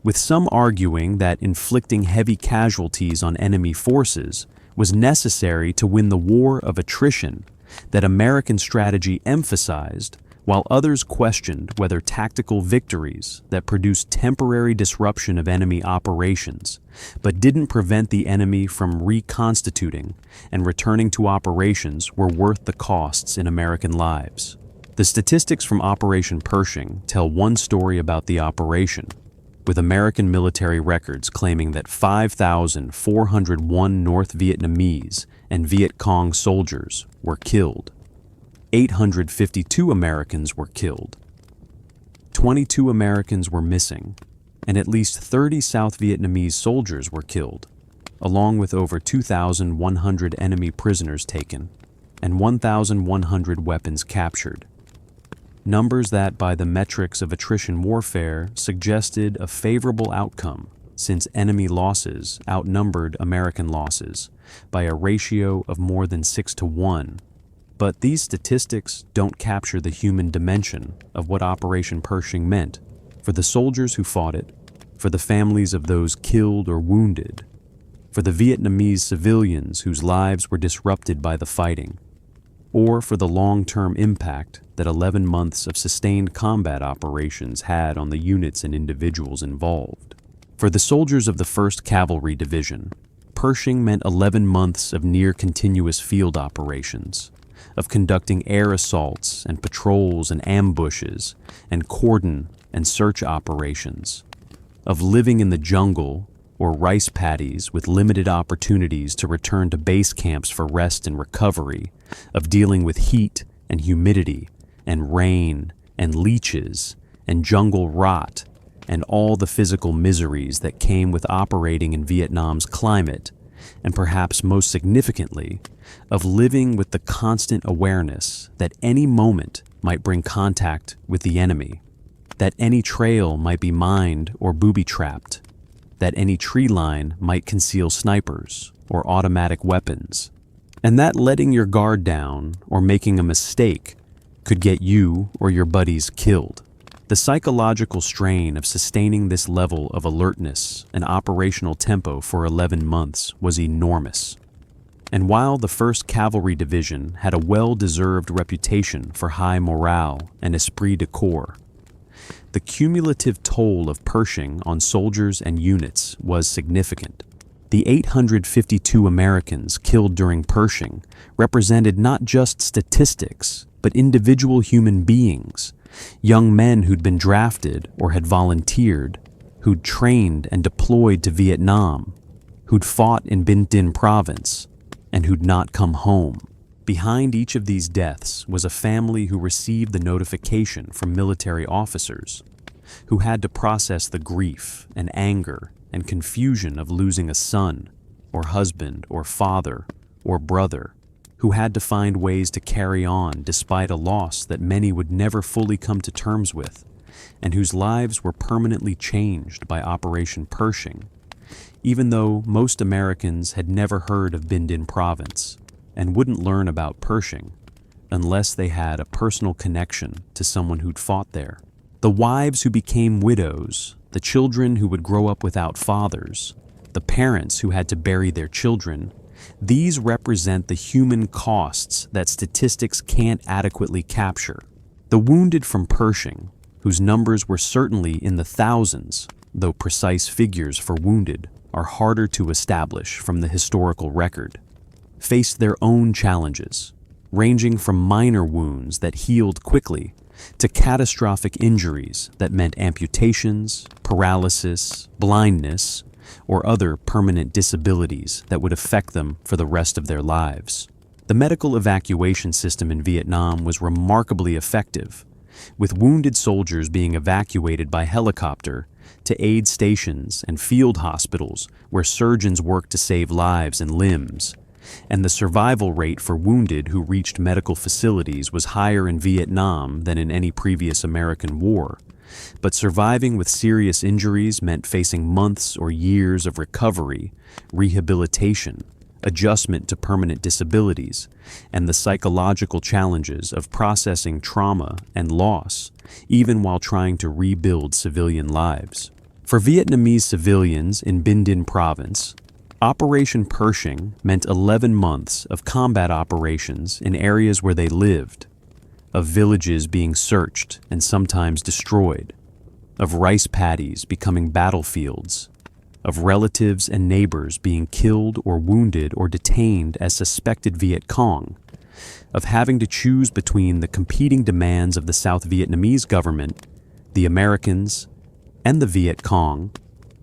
with some arguing that inflicting heavy casualties on enemy forces was necessary to win the war of attrition that American strategy emphasized, while others questioned whether tactical victories that produced temporary disruption of enemy operations but didn't prevent the enemy from reconstituting and returning to operations were worth the costs in American lives. The statistics from Operation Pershing tell one story about the operation, with American military records claiming that 5,401 North Vietnamese and Viet Cong soldiers were killed. 852 Americans were killed. 22 Americans were missing, and at least 30 South Vietnamese soldiers were killed, along with over 2,100 enemy prisoners taken and 1,100 weapons captured. Numbers that, by the metrics of attrition warfare, suggested a favorable outcome, since enemy losses outnumbered American losses by a ratio of more than 6-to-1. But these statistics don't capture the human dimension of what Operation Pershing meant for the soldiers who fought it, for the families of those killed or wounded, for the Vietnamese civilians whose lives were disrupted by the fighting, or for the long-term impact that 11 months of sustained combat operations had on the units and individuals involved. For the soldiers of the 1st Cavalry Division, Pershing meant 11 months of near-continuous field operations, of conducting air assaults and patrols and ambushes and cordon and search operations, of living in the jungle or rice paddies with limited opportunities to return to base camps for rest and recovery, of dealing with heat and humidity and rain and leeches and jungle rot and all the physical miseries that came with operating in Vietnam's climate, and perhaps most significantly, of living with the constant awareness that any moment might bring contact with the enemy, that any trail might be mined or booby-trapped, that any tree line might conceal snipers or automatic weapons, and that letting your guard down or making a mistake could get you or your buddies killed. The psychological strain of sustaining this level of alertness and operational tempo for 11 months was enormous. And while the 1st Cavalry Division had a well-deserved reputation for high morale and esprit de corps, the cumulative toll of Pershing on soldiers and units was significant. The 852 Americans killed during Pershing represented not just statistics, but individual human beings, young men who'd been drafted or had volunteered, who'd trained and deployed to Vietnam, who'd fought in Binh Dinh Province, and who'd not come home. Behind each of these deaths was a family who received the notification from military officers, who had to process the grief and anger and confusion of losing a son, or husband, or father, or brother, who had to find ways to carry on despite a loss that many would never fully come to terms with, and whose lives were permanently changed by Operation Pershing, even though most Americans had never heard of Binh Dinh Province and wouldn't learn about Pershing unless they had a personal connection to someone who'd fought there. The wives who became widows, the children who would grow up without fathers, the parents who had to bury their children, these represent the human costs that statistics can't adequately capture. The wounded from Pershing, whose numbers were certainly in the thousands, though precise figures for wounded are harder to establish from the historical record, faced their own challenges, ranging from minor wounds that healed quickly to catastrophic injuries that meant amputations, paralysis, blindness, or other permanent disabilities that would affect them for the rest of their lives. The medical evacuation system in Vietnam was remarkably effective, with wounded soldiers being evacuated by helicopter to aid stations and field hospitals where surgeons worked to save lives and limbs, and the survival rate for wounded who reached medical facilities was higher in Vietnam than in any previous American war. But surviving with serious injuries meant facing months or years of recovery, rehabilitation, adjustment to permanent disabilities, and the psychological challenges of processing trauma and loss, even while trying to rebuild civilian lives. For Vietnamese civilians in Binh Dinh Province, Operation Pershing meant 11 months of combat operations in areas where they lived, of villages being searched and sometimes destroyed, of rice paddies becoming battlefields, of relatives and neighbors being killed or wounded or detained as suspected Viet Cong, of having to choose between the competing demands of the South Vietnamese government, the Americans, and the Viet Cong,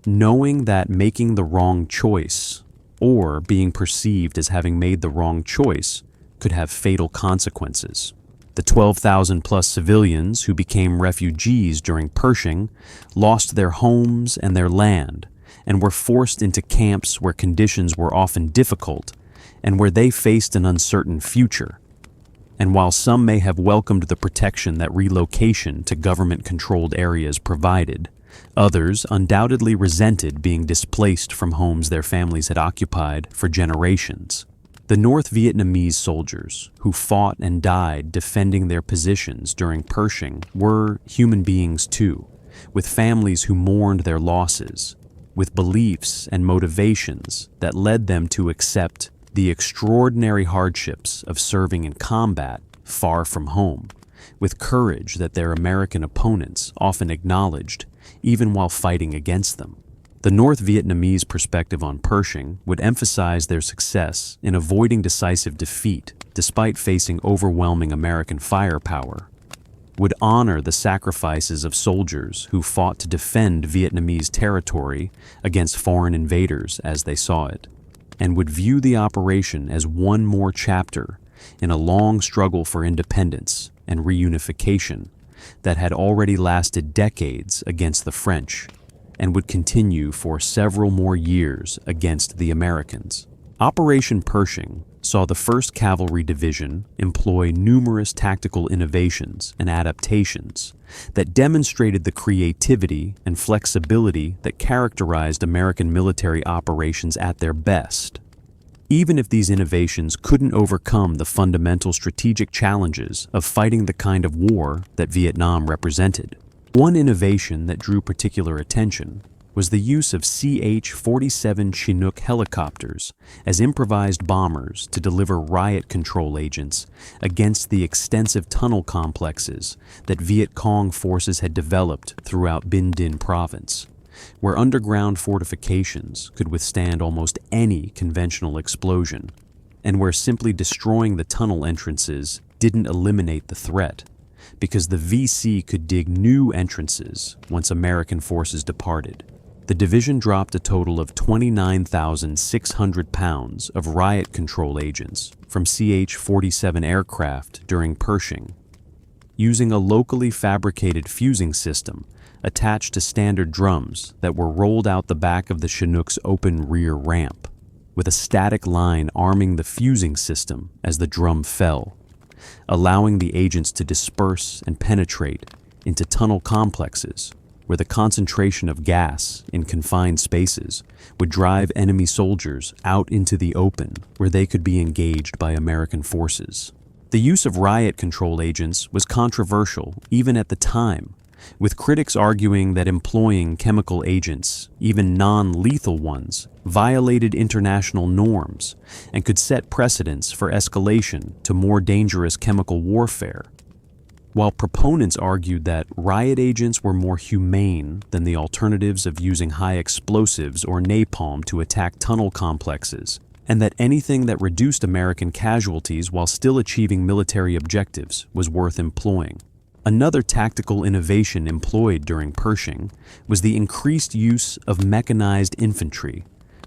knowing that making the wrong choice or being perceived as having made the wrong choice could have fatal consequences. The 12,000 plus civilians who became refugees during Pershing lost their homes and their land and were forced into camps where conditions were often difficult and where they faced an uncertain future. And while some may have welcomed the protection that relocation to government-controlled areas provided, others undoubtedly resented being displaced from homes their families had occupied for generations. The North Vietnamese soldiers who fought and died defending their positions during Pershing were human beings too, with families who mourned their losses, with beliefs and motivations that led them to accept the extraordinary hardships of serving in combat far from home, with courage that their American opponents often acknowledged, even while fighting against them. The North Vietnamese perspective on Pershing would emphasize their success in avoiding decisive defeat despite facing overwhelming American firepower, would honor the sacrifices of soldiers who fought to defend Vietnamese territory against foreign invaders as they saw it, and would view the operation as one more chapter in a long struggle for independence and reunification that had already lasted decades against the French and would continue for several more years against the Americans. Operation Pershing saw the 1st Cavalry Division employ numerous tactical innovations and adaptations that demonstrated the creativity and flexibility that characterized American military operations at their best. Even if these innovations couldn't overcome the fundamental strategic challenges of fighting the kind of war that Vietnam represented. One innovation that drew particular attention was the use of CH-47 Chinook helicopters as improvised bombers to deliver riot control agents against the extensive tunnel complexes that Viet Cong forces had developed throughout Binh Dinh Province, where underground fortifications could withstand almost any conventional explosion, and where simply destroying the tunnel entrances didn't eliminate the threat, because the VC could dig new entrances once American forces departed. The division dropped a total of 29,600 pounds of riot control agents from CH-47 aircraft during Pershing, using a locally fabricated fusing system attached to standard drums that were rolled out the back of the Chinook's open rear ramp, with a static line arming the fusing system as the drum fell, allowing the agents to disperse and penetrate into tunnel complexes where the concentration of gas in confined spaces would drive enemy soldiers out into the open where they could be engaged by American forces. The use of riot control agents was controversial even at the time, with critics arguing that employing chemical agents, even non-lethal ones, violated international norms and could set precedents for escalation to more dangerous chemical warfare, while proponents argued that riot agents were more humane than the alternatives of using high explosives or napalm to attack tunnel complexes, and that anything that reduced American casualties while still achieving military objectives was worth employing. Another tactical innovation employed during Pershing was the increased use of mechanized infantry,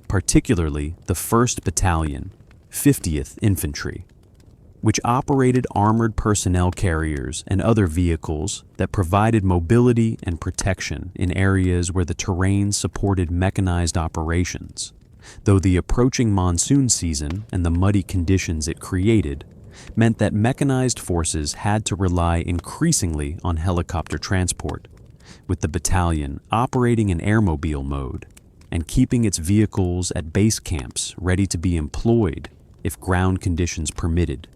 particularly the 1st Battalion, 50th Infantry, which operated armored personnel carriers and other vehicles that provided mobility and protection in areas where the terrain supported mechanized operations, though the approaching monsoon season and the muddy conditions it created meant that mechanized forces had to rely increasingly on helicopter transport, with the battalion operating in airmobile mode and keeping its vehicles at base camps ready to be employed if ground conditions permitted,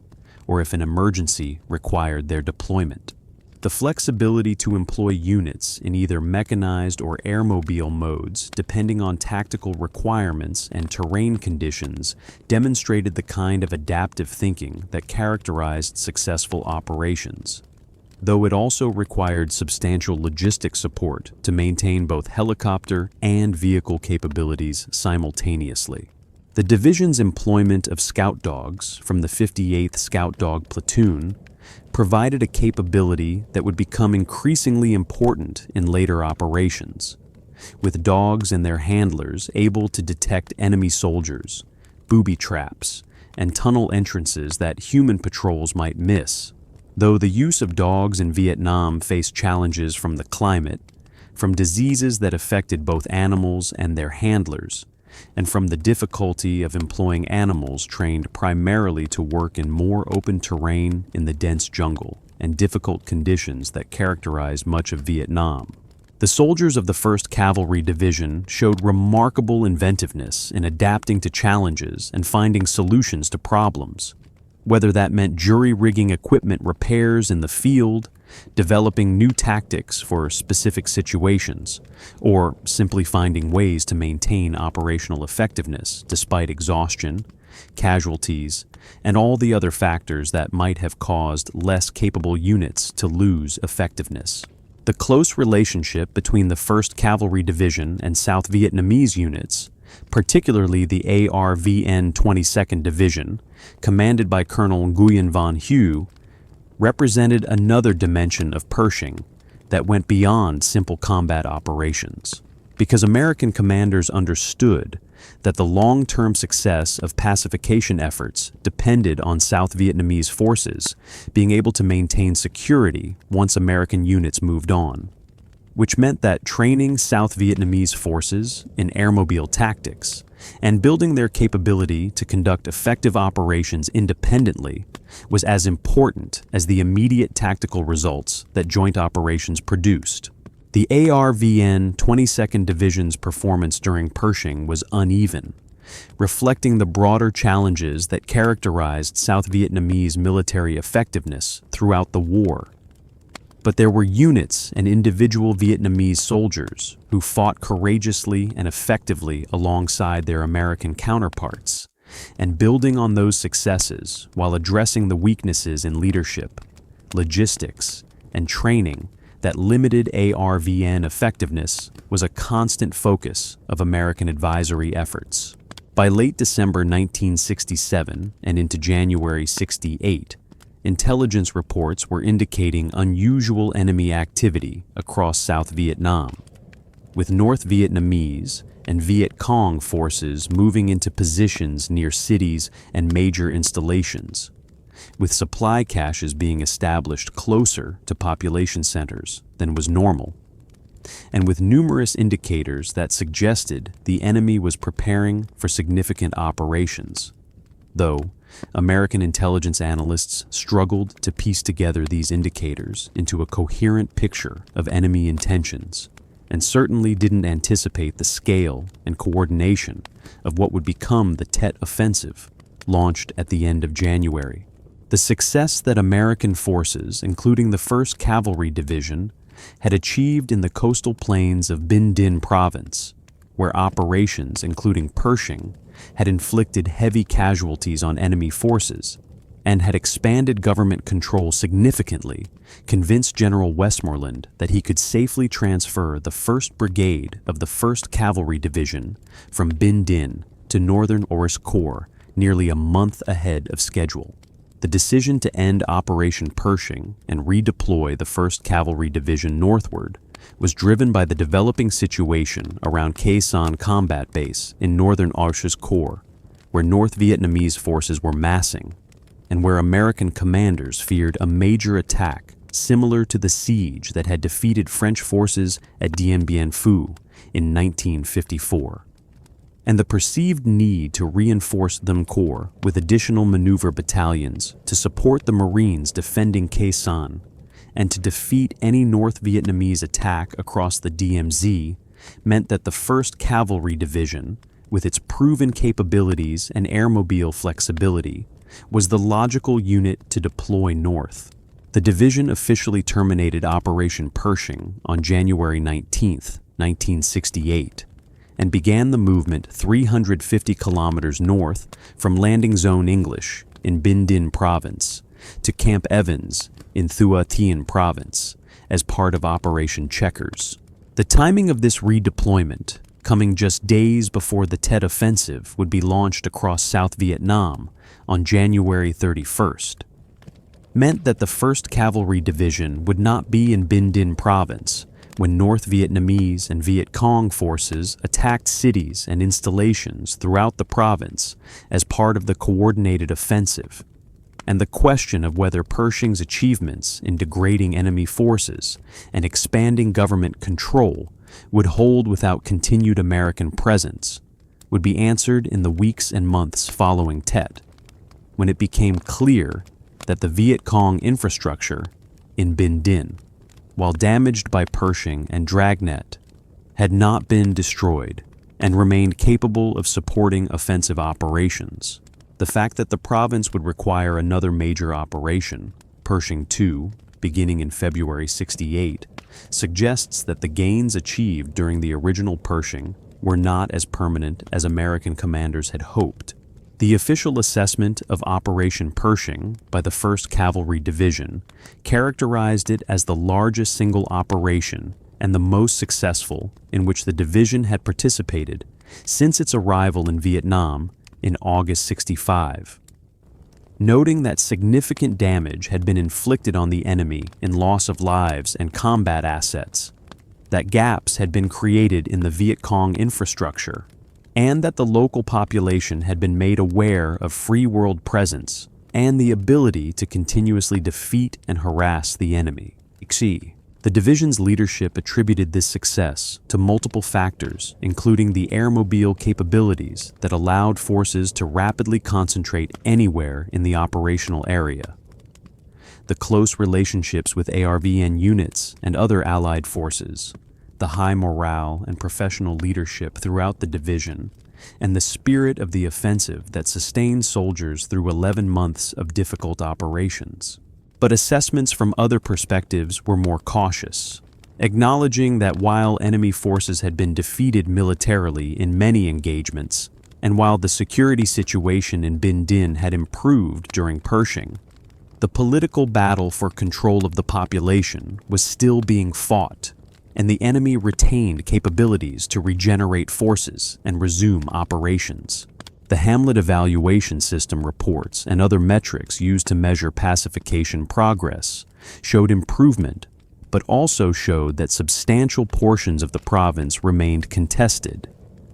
or if an emergency required their deployment. The flexibility to employ units in either mechanized or airmobile modes, depending on tactical requirements and terrain conditions, demonstrated the kind of adaptive thinking that characterized successful operations, though it also required substantial logistic support to maintain both helicopter and vehicle capabilities simultaneously. The division's employment of scout dogs from the 58th Scout Dog Platoon provided a capability that would become increasingly important in later operations, with dogs and their handlers able to detect enemy soldiers, booby traps, and tunnel entrances that human patrols might miss. Though the use of dogs in Vietnam faced challenges from the climate, from diseases that affected both animals and their handlers, and from the difficulty of employing animals trained primarily to work in more open terrain in the dense jungle and difficult conditions that characterize much of Vietnam. The soldiers of the 1st Cavalry Division showed remarkable inventiveness in adapting to challenges and finding solutions to problems, whether that meant jury-rigging equipment repairs in the field, developing new tactics for specific situations, or simply finding ways to maintain operational effectiveness despite exhaustion, casualties, and all the other factors that might have caused less capable units to lose effectiveness. The close relationship between the 1st Cavalry Division and South Vietnamese units, particularly the ARVN 22nd Division, commanded by Colonel Nguyen Van Hue, represented another dimension of Pershing that went beyond simple combat operations, because American commanders understood that the long-term success of pacification efforts depended on South Vietnamese forces being able to maintain security once American units moved on, which meant that training South Vietnamese forces in airmobile tactics and building their capability to conduct effective operations independently was as important as the immediate tactical results that joint operations produced. The ARVN 22nd Division's performance during Pershing was uneven, reflecting the broader challenges that characterized South Vietnamese military effectiveness throughout the war. But there were units and individual Vietnamese soldiers who fought courageously and effectively alongside their American counterparts, and building on those successes while addressing the weaknesses in leadership, logistics, and training that limited ARVN effectiveness was a constant focus of American advisory efforts. By late December 1967 and into January 68, intelligence reports were indicating unusual enemy activity across South Vietnam, with North Vietnamese and Viet Cong forces moving into positions near cities and major installations, with supply caches being established closer to population centers than was normal, and with numerous indicators that suggested the enemy was preparing for significant operations, though American intelligence analysts struggled to piece together these indicators into a coherent picture of enemy intentions, and certainly didn't anticipate the scale and coordination of what would become the Tet Offensive, launched at the end of January. The success that American forces, including the 1st Cavalry Division, had achieved in the coastal plains of Binh Dinh Province, where operations, including Pershing, had inflicted heavy casualties on enemy forces and had expanded government control significantly, convinced General Westmoreland that he could safely transfer the 1st Brigade of the 1st Cavalry Division from Binh Dinh to Northern Oris Corps nearly a month ahead of schedule. The decision to end Operation Pershing and redeploy the 1st Cavalry Division northward was driven by the developing situation around Khe Sanh Combat Base in Northern Oris Corps, where North Vietnamese forces were massing, and where American commanders feared a major attack similar to the siege that had defeated French forces at Dien Bien Phu in 1954. And the perceived need to reinforce them corps with additional maneuver battalions to support the Marines defending Khe Sanh and to defeat any North Vietnamese attack across the DMZ meant that the 1st Cavalry Division, with its proven capabilities and airmobile flexibility, was the logical unit to deploy north. The division officially terminated Operation Pershing on January 19, 1968, and began the movement 350 kilometers north from Landing Zone English in Binh Dinh Province to Camp Evans in Thua Thien Province as part of Operation Checkers. The timing of this redeployment, coming just days before the Tet Offensive would be launched across South Vietnam on January 31st, meant that the 1st Cavalry Division would not be in Binh Dinh Province when North Vietnamese and Viet Cong forces attacked cities and installations throughout the province as part of the coordinated offensive, and the question of whether Pershing's achievements in degrading enemy forces and expanding government control would hold without continued American presence would be answered in the weeks and months following Tet, when it became clear that the Viet Cong infrastructure in Binh Dinh, while damaged by Pershing and Dragnet, had not been destroyed and remained capable of supporting offensive operations. The fact that the province would require another major operation, Pershing II, beginning in February 68, suggests that the gains achieved during the original Pershing were not as permanent as American commanders had hoped. The official assessment of Operation Pershing by the 1st Cavalry Division characterized it as the largest single operation and the most successful in which the division had participated since its arrival in Vietnam in August 65. Noting that significant damage had been inflicted on the enemy in loss of lives and combat assets, that gaps had been created in the Viet Cong infrastructure, and that the local population had been made aware of free world presence and the ability to continuously defeat and harass the enemy. The division's leadership attributed this success to multiple factors, including the airmobile capabilities that allowed forces to rapidly concentrate anywhere in the operational area, the close relationships with ARVN units and other allied forces, the high morale and professional leadership throughout the division, and the spirit of the offensive that sustained soldiers through 11 months of difficult operations. But assessments from other perspectives were more cautious, acknowledging that while enemy forces had been defeated militarily in many engagements, and while the security situation in Binh Dinh had improved during Pershing, the political battle for control of the population was still being fought, and the enemy retained capabilities to regenerate forces and resume operations. The Hamlet Evaluation System reports and other metrics used to measure pacification progress showed improvement, but also showed that substantial portions of the province remained contested,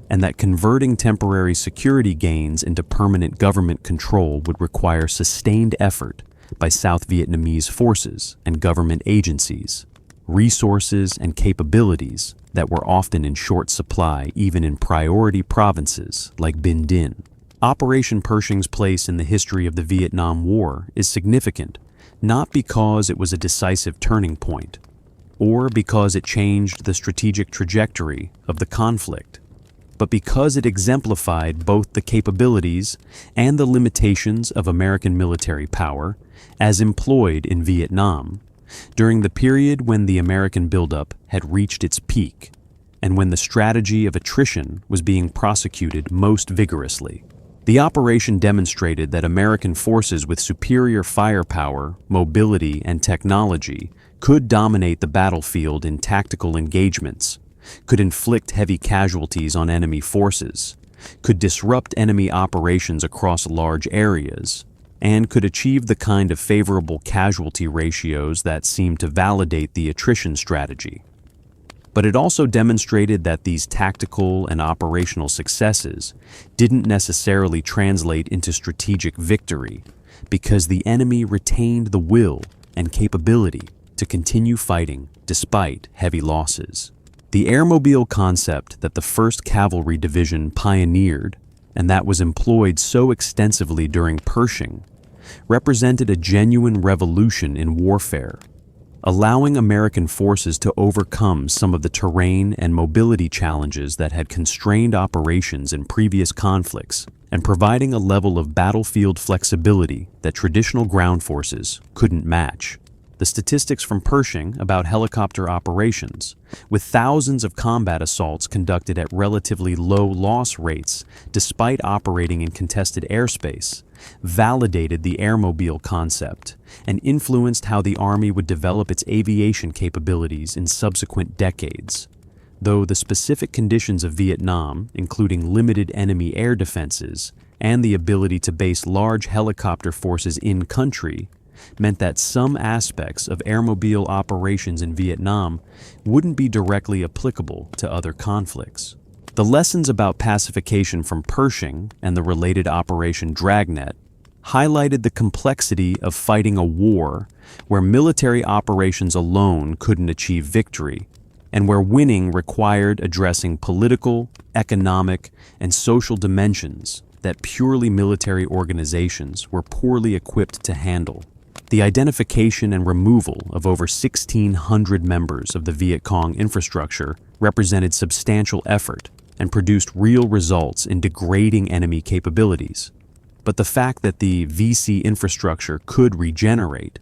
and that converting temporary security gains into permanent government control would require sustained effort by South Vietnamese forces and government agencies, resources and capabilities that were often in short supply even in priority provinces like Binh Dinh. Operation Pershing's place in the history of the Vietnam War is significant, not because it was a decisive turning point, or because it changed the strategic trajectory of the conflict, but because it exemplified both the capabilities and the limitations of American military power as employed in Vietnam during the period when the American buildup had reached its peak and when the strategy of attrition was being prosecuted most vigorously. The operation demonstrated that American forces with superior firepower, mobility, and technology could dominate the battlefield in tactical engagements, could inflict heavy casualties on enemy forces, could disrupt enemy operations across large areas, and could achieve the kind of favorable casualty ratios that seemed to validate the attrition strategy. But it also demonstrated that these tactical and operational successes didn't necessarily translate into strategic victory because the enemy retained the will and capability to continue fighting despite heavy losses. The airmobile concept that the 1st Cavalry Division pioneered and that was employed so extensively during Pershing represented a genuine revolution in warfare, allowing American forces to overcome some of the terrain and mobility challenges that had constrained operations in previous conflicts and providing a level of battlefield flexibility that traditional ground forces couldn't match. The statistics from Pershing about helicopter operations, with thousands of combat assaults conducted at relatively low loss rates despite operating in contested airspace, validated the airmobile concept and influenced how the Army would develop its aviation capabilities in subsequent decades. Though the specific conditions of Vietnam, including limited enemy air defenses and the ability to base large helicopter forces in-country, meant that some aspects of airmobile operations in Vietnam wouldn't be directly applicable to other conflicts. The lessons about pacification from Pershing and the related Operation Dragnet highlighted the complexity of fighting a war where military operations alone couldn't achieve victory, and where winning required addressing political, economic, and social dimensions that purely military organizations were poorly equipped to handle. The identification and removal of over 1,600 members of the Viet Cong infrastructure represented substantial effort and produced real results in degrading enemy capabilities. But the fact that the VC infrastructure could regenerate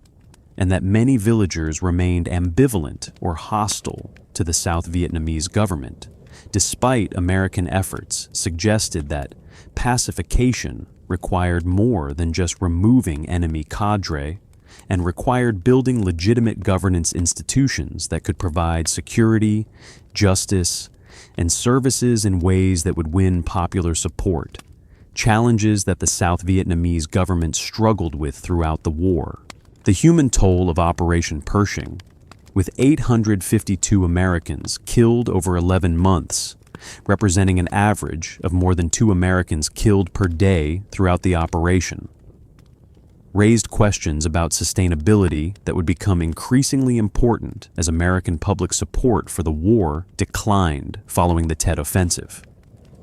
and that many villagers remained ambivalent or hostile to the South Vietnamese government, despite American efforts, suggested that pacification required more than just removing enemy cadre and required building legitimate governance institutions that could provide security, justice, and services in ways that would win popular support, challenges that the South Vietnamese government struggled with throughout the war. The human toll of Operation Pershing, with 852 Americans killed over 11 months, representing an average of more than 2 Americans killed per day throughout the operation, raised questions about sustainability that would become increasingly important as American public support for the war declined following the Tet Offensive.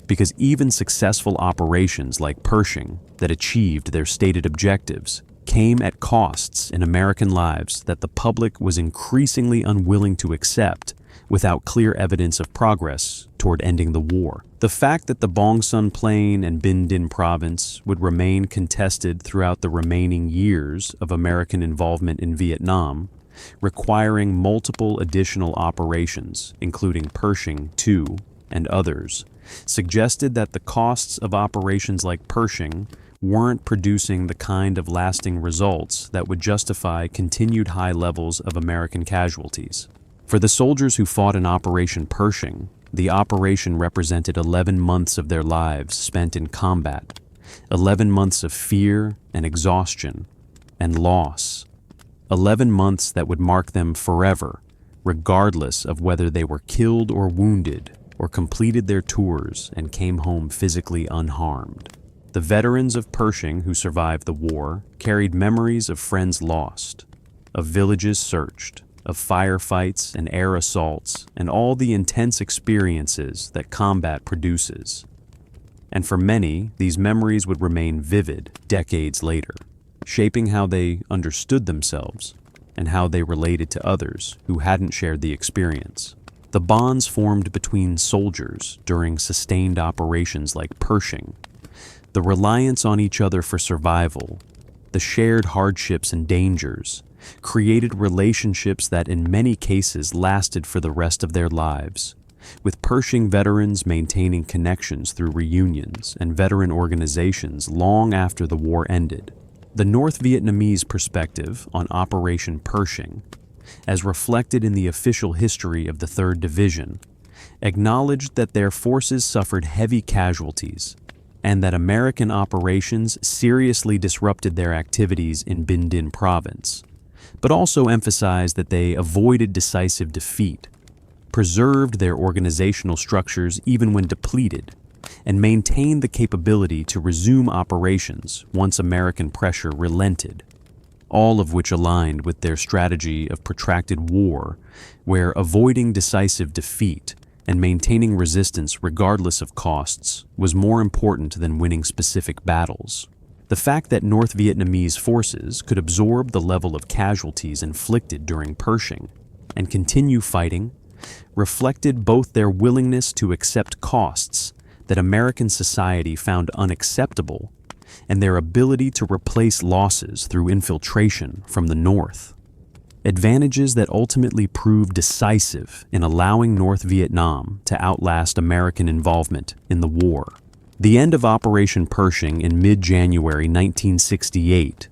Because even successful operations like Pershing that achieved their stated objectives came at costs in American lives that the public was increasingly unwilling to accept without clear evidence of progress toward ending the war. The fact that the Bong Sun Plain and Binh Dinh Province would remain contested throughout the remaining years of American involvement in Vietnam, requiring multiple additional operations, including Pershing II and others, suggested that the costs of operations like Pershing weren't producing the kind of lasting results that would justify continued high levels of American casualties. For the soldiers who fought in Operation Pershing, the operation represented 11 months of their lives spent in combat, 11 months of fear and exhaustion and loss, 11 months that would mark them forever, regardless of whether they were killed or wounded or completed their tours and came home physically unharmed. The veterans of Pershing who survived the war carried memories of friends lost, of villages searched, of firefights and air assaults, and all the intense experiences that combat produces. And for many, these memories would remain vivid decades later, shaping how they understood themselves and how they related to others who hadn't shared the experience. The bonds formed between soldiers during sustained operations like Pershing, the reliance on each other for survival, the shared hardships and dangers, created relationships that in many cases lasted for the rest of their lives, with Pershing veterans maintaining connections through reunions and veteran organizations long after the war ended. The North Vietnamese perspective on Operation Pershing, as reflected in the official history of the 3rd Division, acknowledged that their forces suffered heavy casualties and that American operations seriously disrupted their activities in Binh Dinh Province, but also emphasized that they avoided decisive defeat, preserved their organizational structures even when depleted, and maintained the capability to resume operations once American pressure relented, all of which aligned with their strategy of protracted war, where avoiding decisive defeat and maintaining resistance regardless of costs was more important than winning specific battles. The fact that North Vietnamese forces could absorb the level of casualties inflicted during Pershing and continue fighting reflected both their willingness to accept costs that American society found unacceptable and their ability to replace losses through infiltration from the North. Advantages that ultimately proved decisive in allowing North Vietnam to outlast American involvement in the war. The end of Operation Pershing in mid-January 1968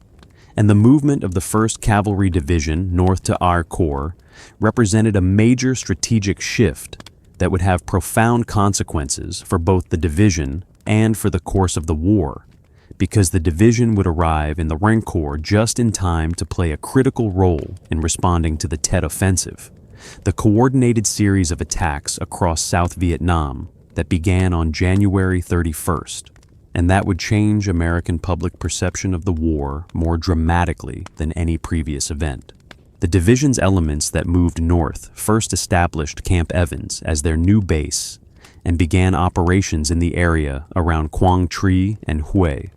and the movement of the 1st Cavalry Division north to our Corps represented a major strategic shift that would have profound consequences for both the division and for the course of the war, because the division would arrive in the Rank Corps just in time to play a critical role in responding to the Tet Offensive, the coordinated series of attacks across South Vietnam that began on January 31st, and that would change American public perception of the war more dramatically than any previous event. The division's elements that moved north first established Camp Evans as their new base and began operations in the area around Quang Tri and Hue,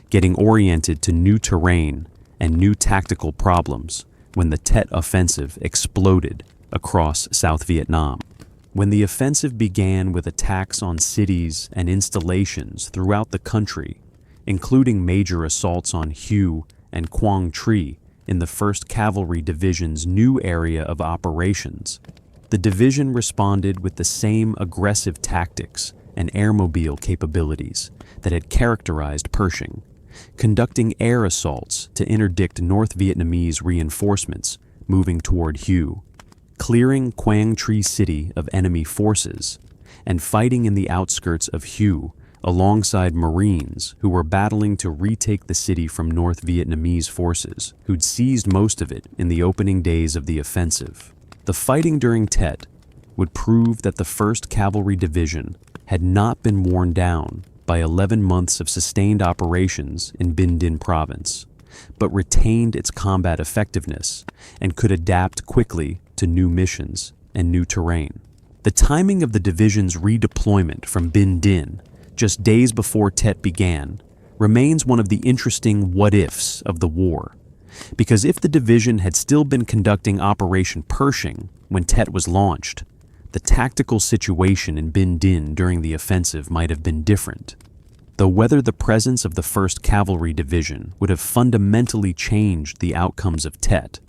getting oriented to new terrain and new tactical problems when the Tet Offensive exploded across South Vietnam. When the offensive began with attacks on cities and installations throughout the country, including major assaults on Hue and Quang Tri in the 1st Cavalry Division's new area of operations, the division responded with the same aggressive tactics and airmobile capabilities that had characterized Pershing, conducting air assaults to interdict North Vietnamese reinforcements moving toward Hue, clearing Quang Tri City of enemy forces, and fighting in the outskirts of Hue alongside Marines who were battling to retake the city from North Vietnamese forces who'd seized most of it in the opening days of the offensive. The fighting during Tet would prove that the 1st Cavalry Division had not been worn down by 11 months of sustained operations in Binh Dinh Province, but retained its combat effectiveness and could adapt quickly to new missions and new terrain. The timing of the division's redeployment from Binh Dinh, just days before Tet began, remains one of the interesting what-ifs of the war, because if the division had still been conducting Operation Pershing when Tet was launched, the tactical situation in Binh Dinh during the offensive might have been different. Though whether the presence of the 1st Cavalry Division would have fundamentally changed the outcomes of Tet,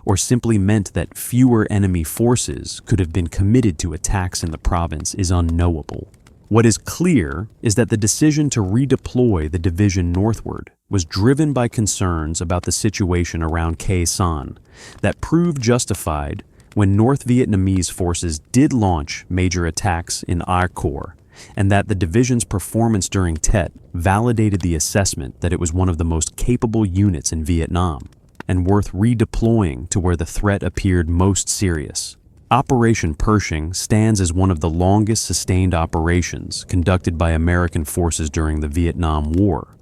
or simply meant that fewer enemy forces could have been committed to attacks in the province is unknowable. What is clear is that the decision to redeploy the division northward was driven by concerns about the situation around Khe Sanh that proved justified when North Vietnamese forces did launch major attacks in Ar Corps, and that the division's performance during Tet validated the assessment that it was one of the most capable units in Vietnam and worth redeploying to where the threat appeared most serious. Operation Pershing stands as one of the longest sustained operations conducted by American forces during the Vietnam War,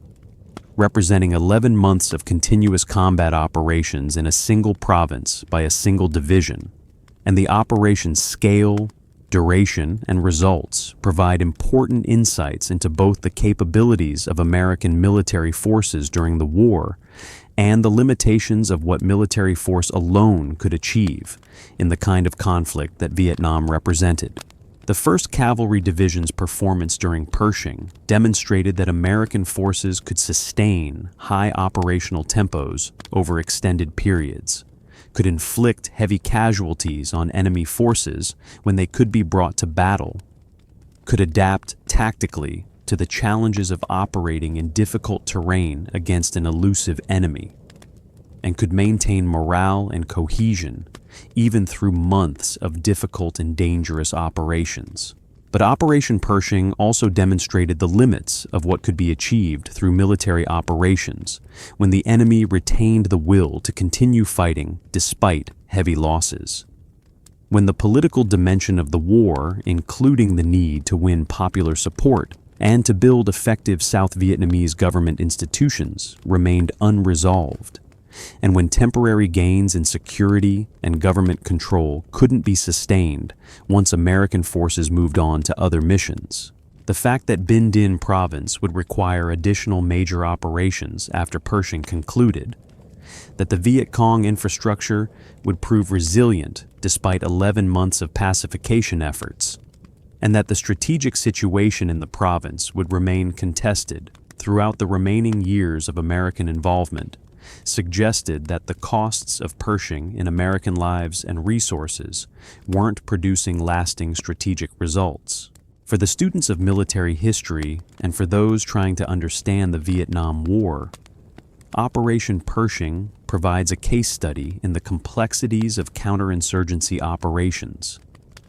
representing 11 months of continuous combat operations in a single province by a single division, and the operation's scale, duration, and results provide important insights into both the capabilities of American military forces during the war and the limitations of what military force alone could achieve in the kind of conflict that Vietnam represented. The 1st Cavalry Division's performance during Pershing demonstrated that American forces could sustain high operational tempos over extended periods, could inflict heavy casualties on enemy forces when they could be brought to battle, could adapt tactically to the challenges of operating in difficult terrain against an elusive enemy, and could maintain morale and cohesion even through months of difficult and dangerous operations. But Operation Pershing also demonstrated the limits of what could be achieved through military operations when the enemy retained the will to continue fighting despite heavy losses. When the political dimension of the war, including the need to win popular support and to build effective South Vietnamese government institutions, remained unresolved, and when temporary gains in security and government control couldn't be sustained once American forces moved on to other missions. The fact that Binh Dinh Province would require additional major operations after Pershing concluded, that the Viet Cong infrastructure would prove resilient despite 11 months of pacification efforts, and that the strategic situation in the province would remain contested throughout the remaining years of American involvement, suggested that the costs of Pershing in American lives and resources weren't producing lasting strategic results. For the students of military history and for those trying to understand the Vietnam War, Operation Pershing provides a case study in the complexities of counterinsurgency operations,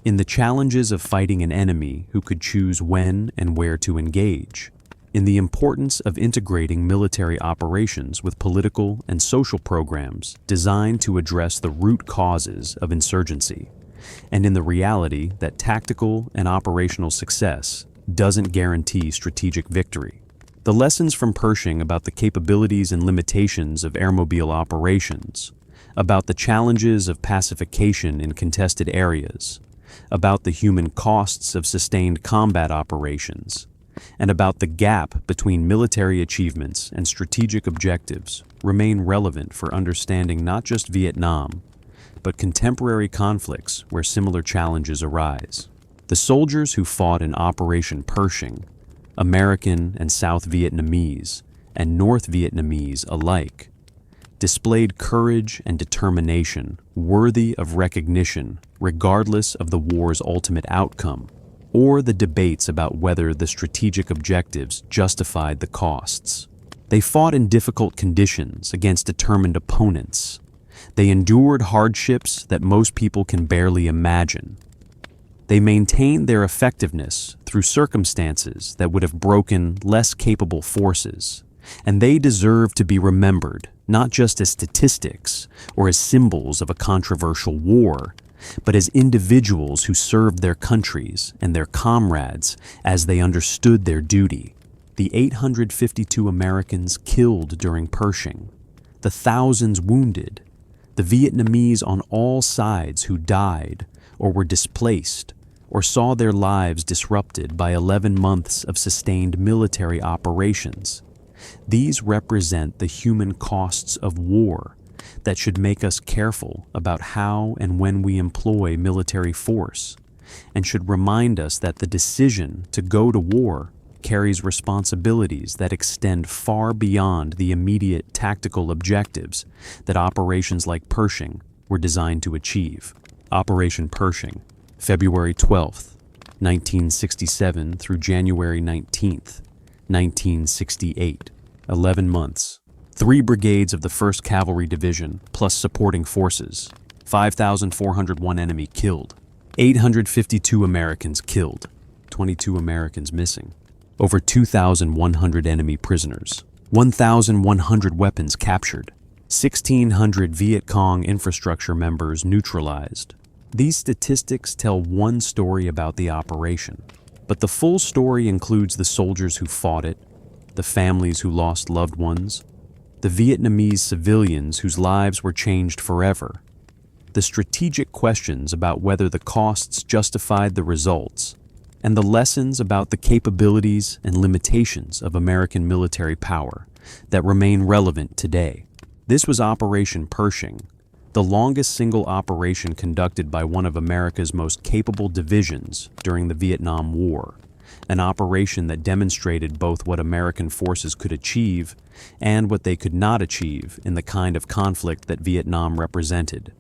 in the challenges of fighting an enemy who could choose when and where to engage, in the importance of integrating military operations with political and social programs designed to address the root causes of insurgency, and in the reality that tactical and operational success doesn't guarantee strategic victory. The lessons from Pershing about the capabilities and limitations of airmobile operations, about the challenges of pacification in contested areas, about the human costs of sustained combat operations, and about the gap between military achievements and strategic objectives remain relevant for understanding not just Vietnam, but contemporary conflicts where similar challenges arise. The soldiers who fought in Operation Pershing, American and South Vietnamese and North Vietnamese alike, displayed courage and determination worthy of recognition regardless of the war's ultimate outcome or the debates about whether the strategic objectives justified the costs. They fought in difficult conditions against determined opponents. They endured hardships that most people can barely imagine. They maintained their effectiveness through circumstances that would have broken less capable forces, and they deserve to be remembered not just as statistics or as symbols of a controversial war, but as individuals who served their countries and their comrades as they understood their duty. The 852 Americans killed during Pershing, the thousands wounded, the Vietnamese on all sides who died or were displaced or saw their lives disrupted by 11 months of sustained military operations. These represent the human costs of war that should make us careful about how and when we employ military force, and should remind us that the decision to go to war carries responsibilities that extend far beyond the immediate tactical objectives that operations like Pershing were designed to achieve. Operation Pershing, February 12, 1967 through January 19, 1968. 11 months. 3 brigades of the 1st Cavalry Division, plus supporting forces. 5,401 enemy killed. 852 Americans killed. 22 Americans missing. Over 2,100 enemy prisoners. 1,100 weapons captured. 1,600 Viet Cong infrastructure members neutralized. These statistics tell one story about the operation, but the full story includes the soldiers who fought it, the families who lost loved ones, the Vietnamese civilians whose lives were changed forever, the strategic questions about whether the costs justified the results, and the lessons about the capabilities and limitations of American military power that remain relevant today. This was Operation Pershing, the longest single operation conducted by one of America's most capable divisions during the Vietnam War, an operation that demonstrated both what American forces could achieve and what they could not achieve in the kind of conflict that Vietnam represented.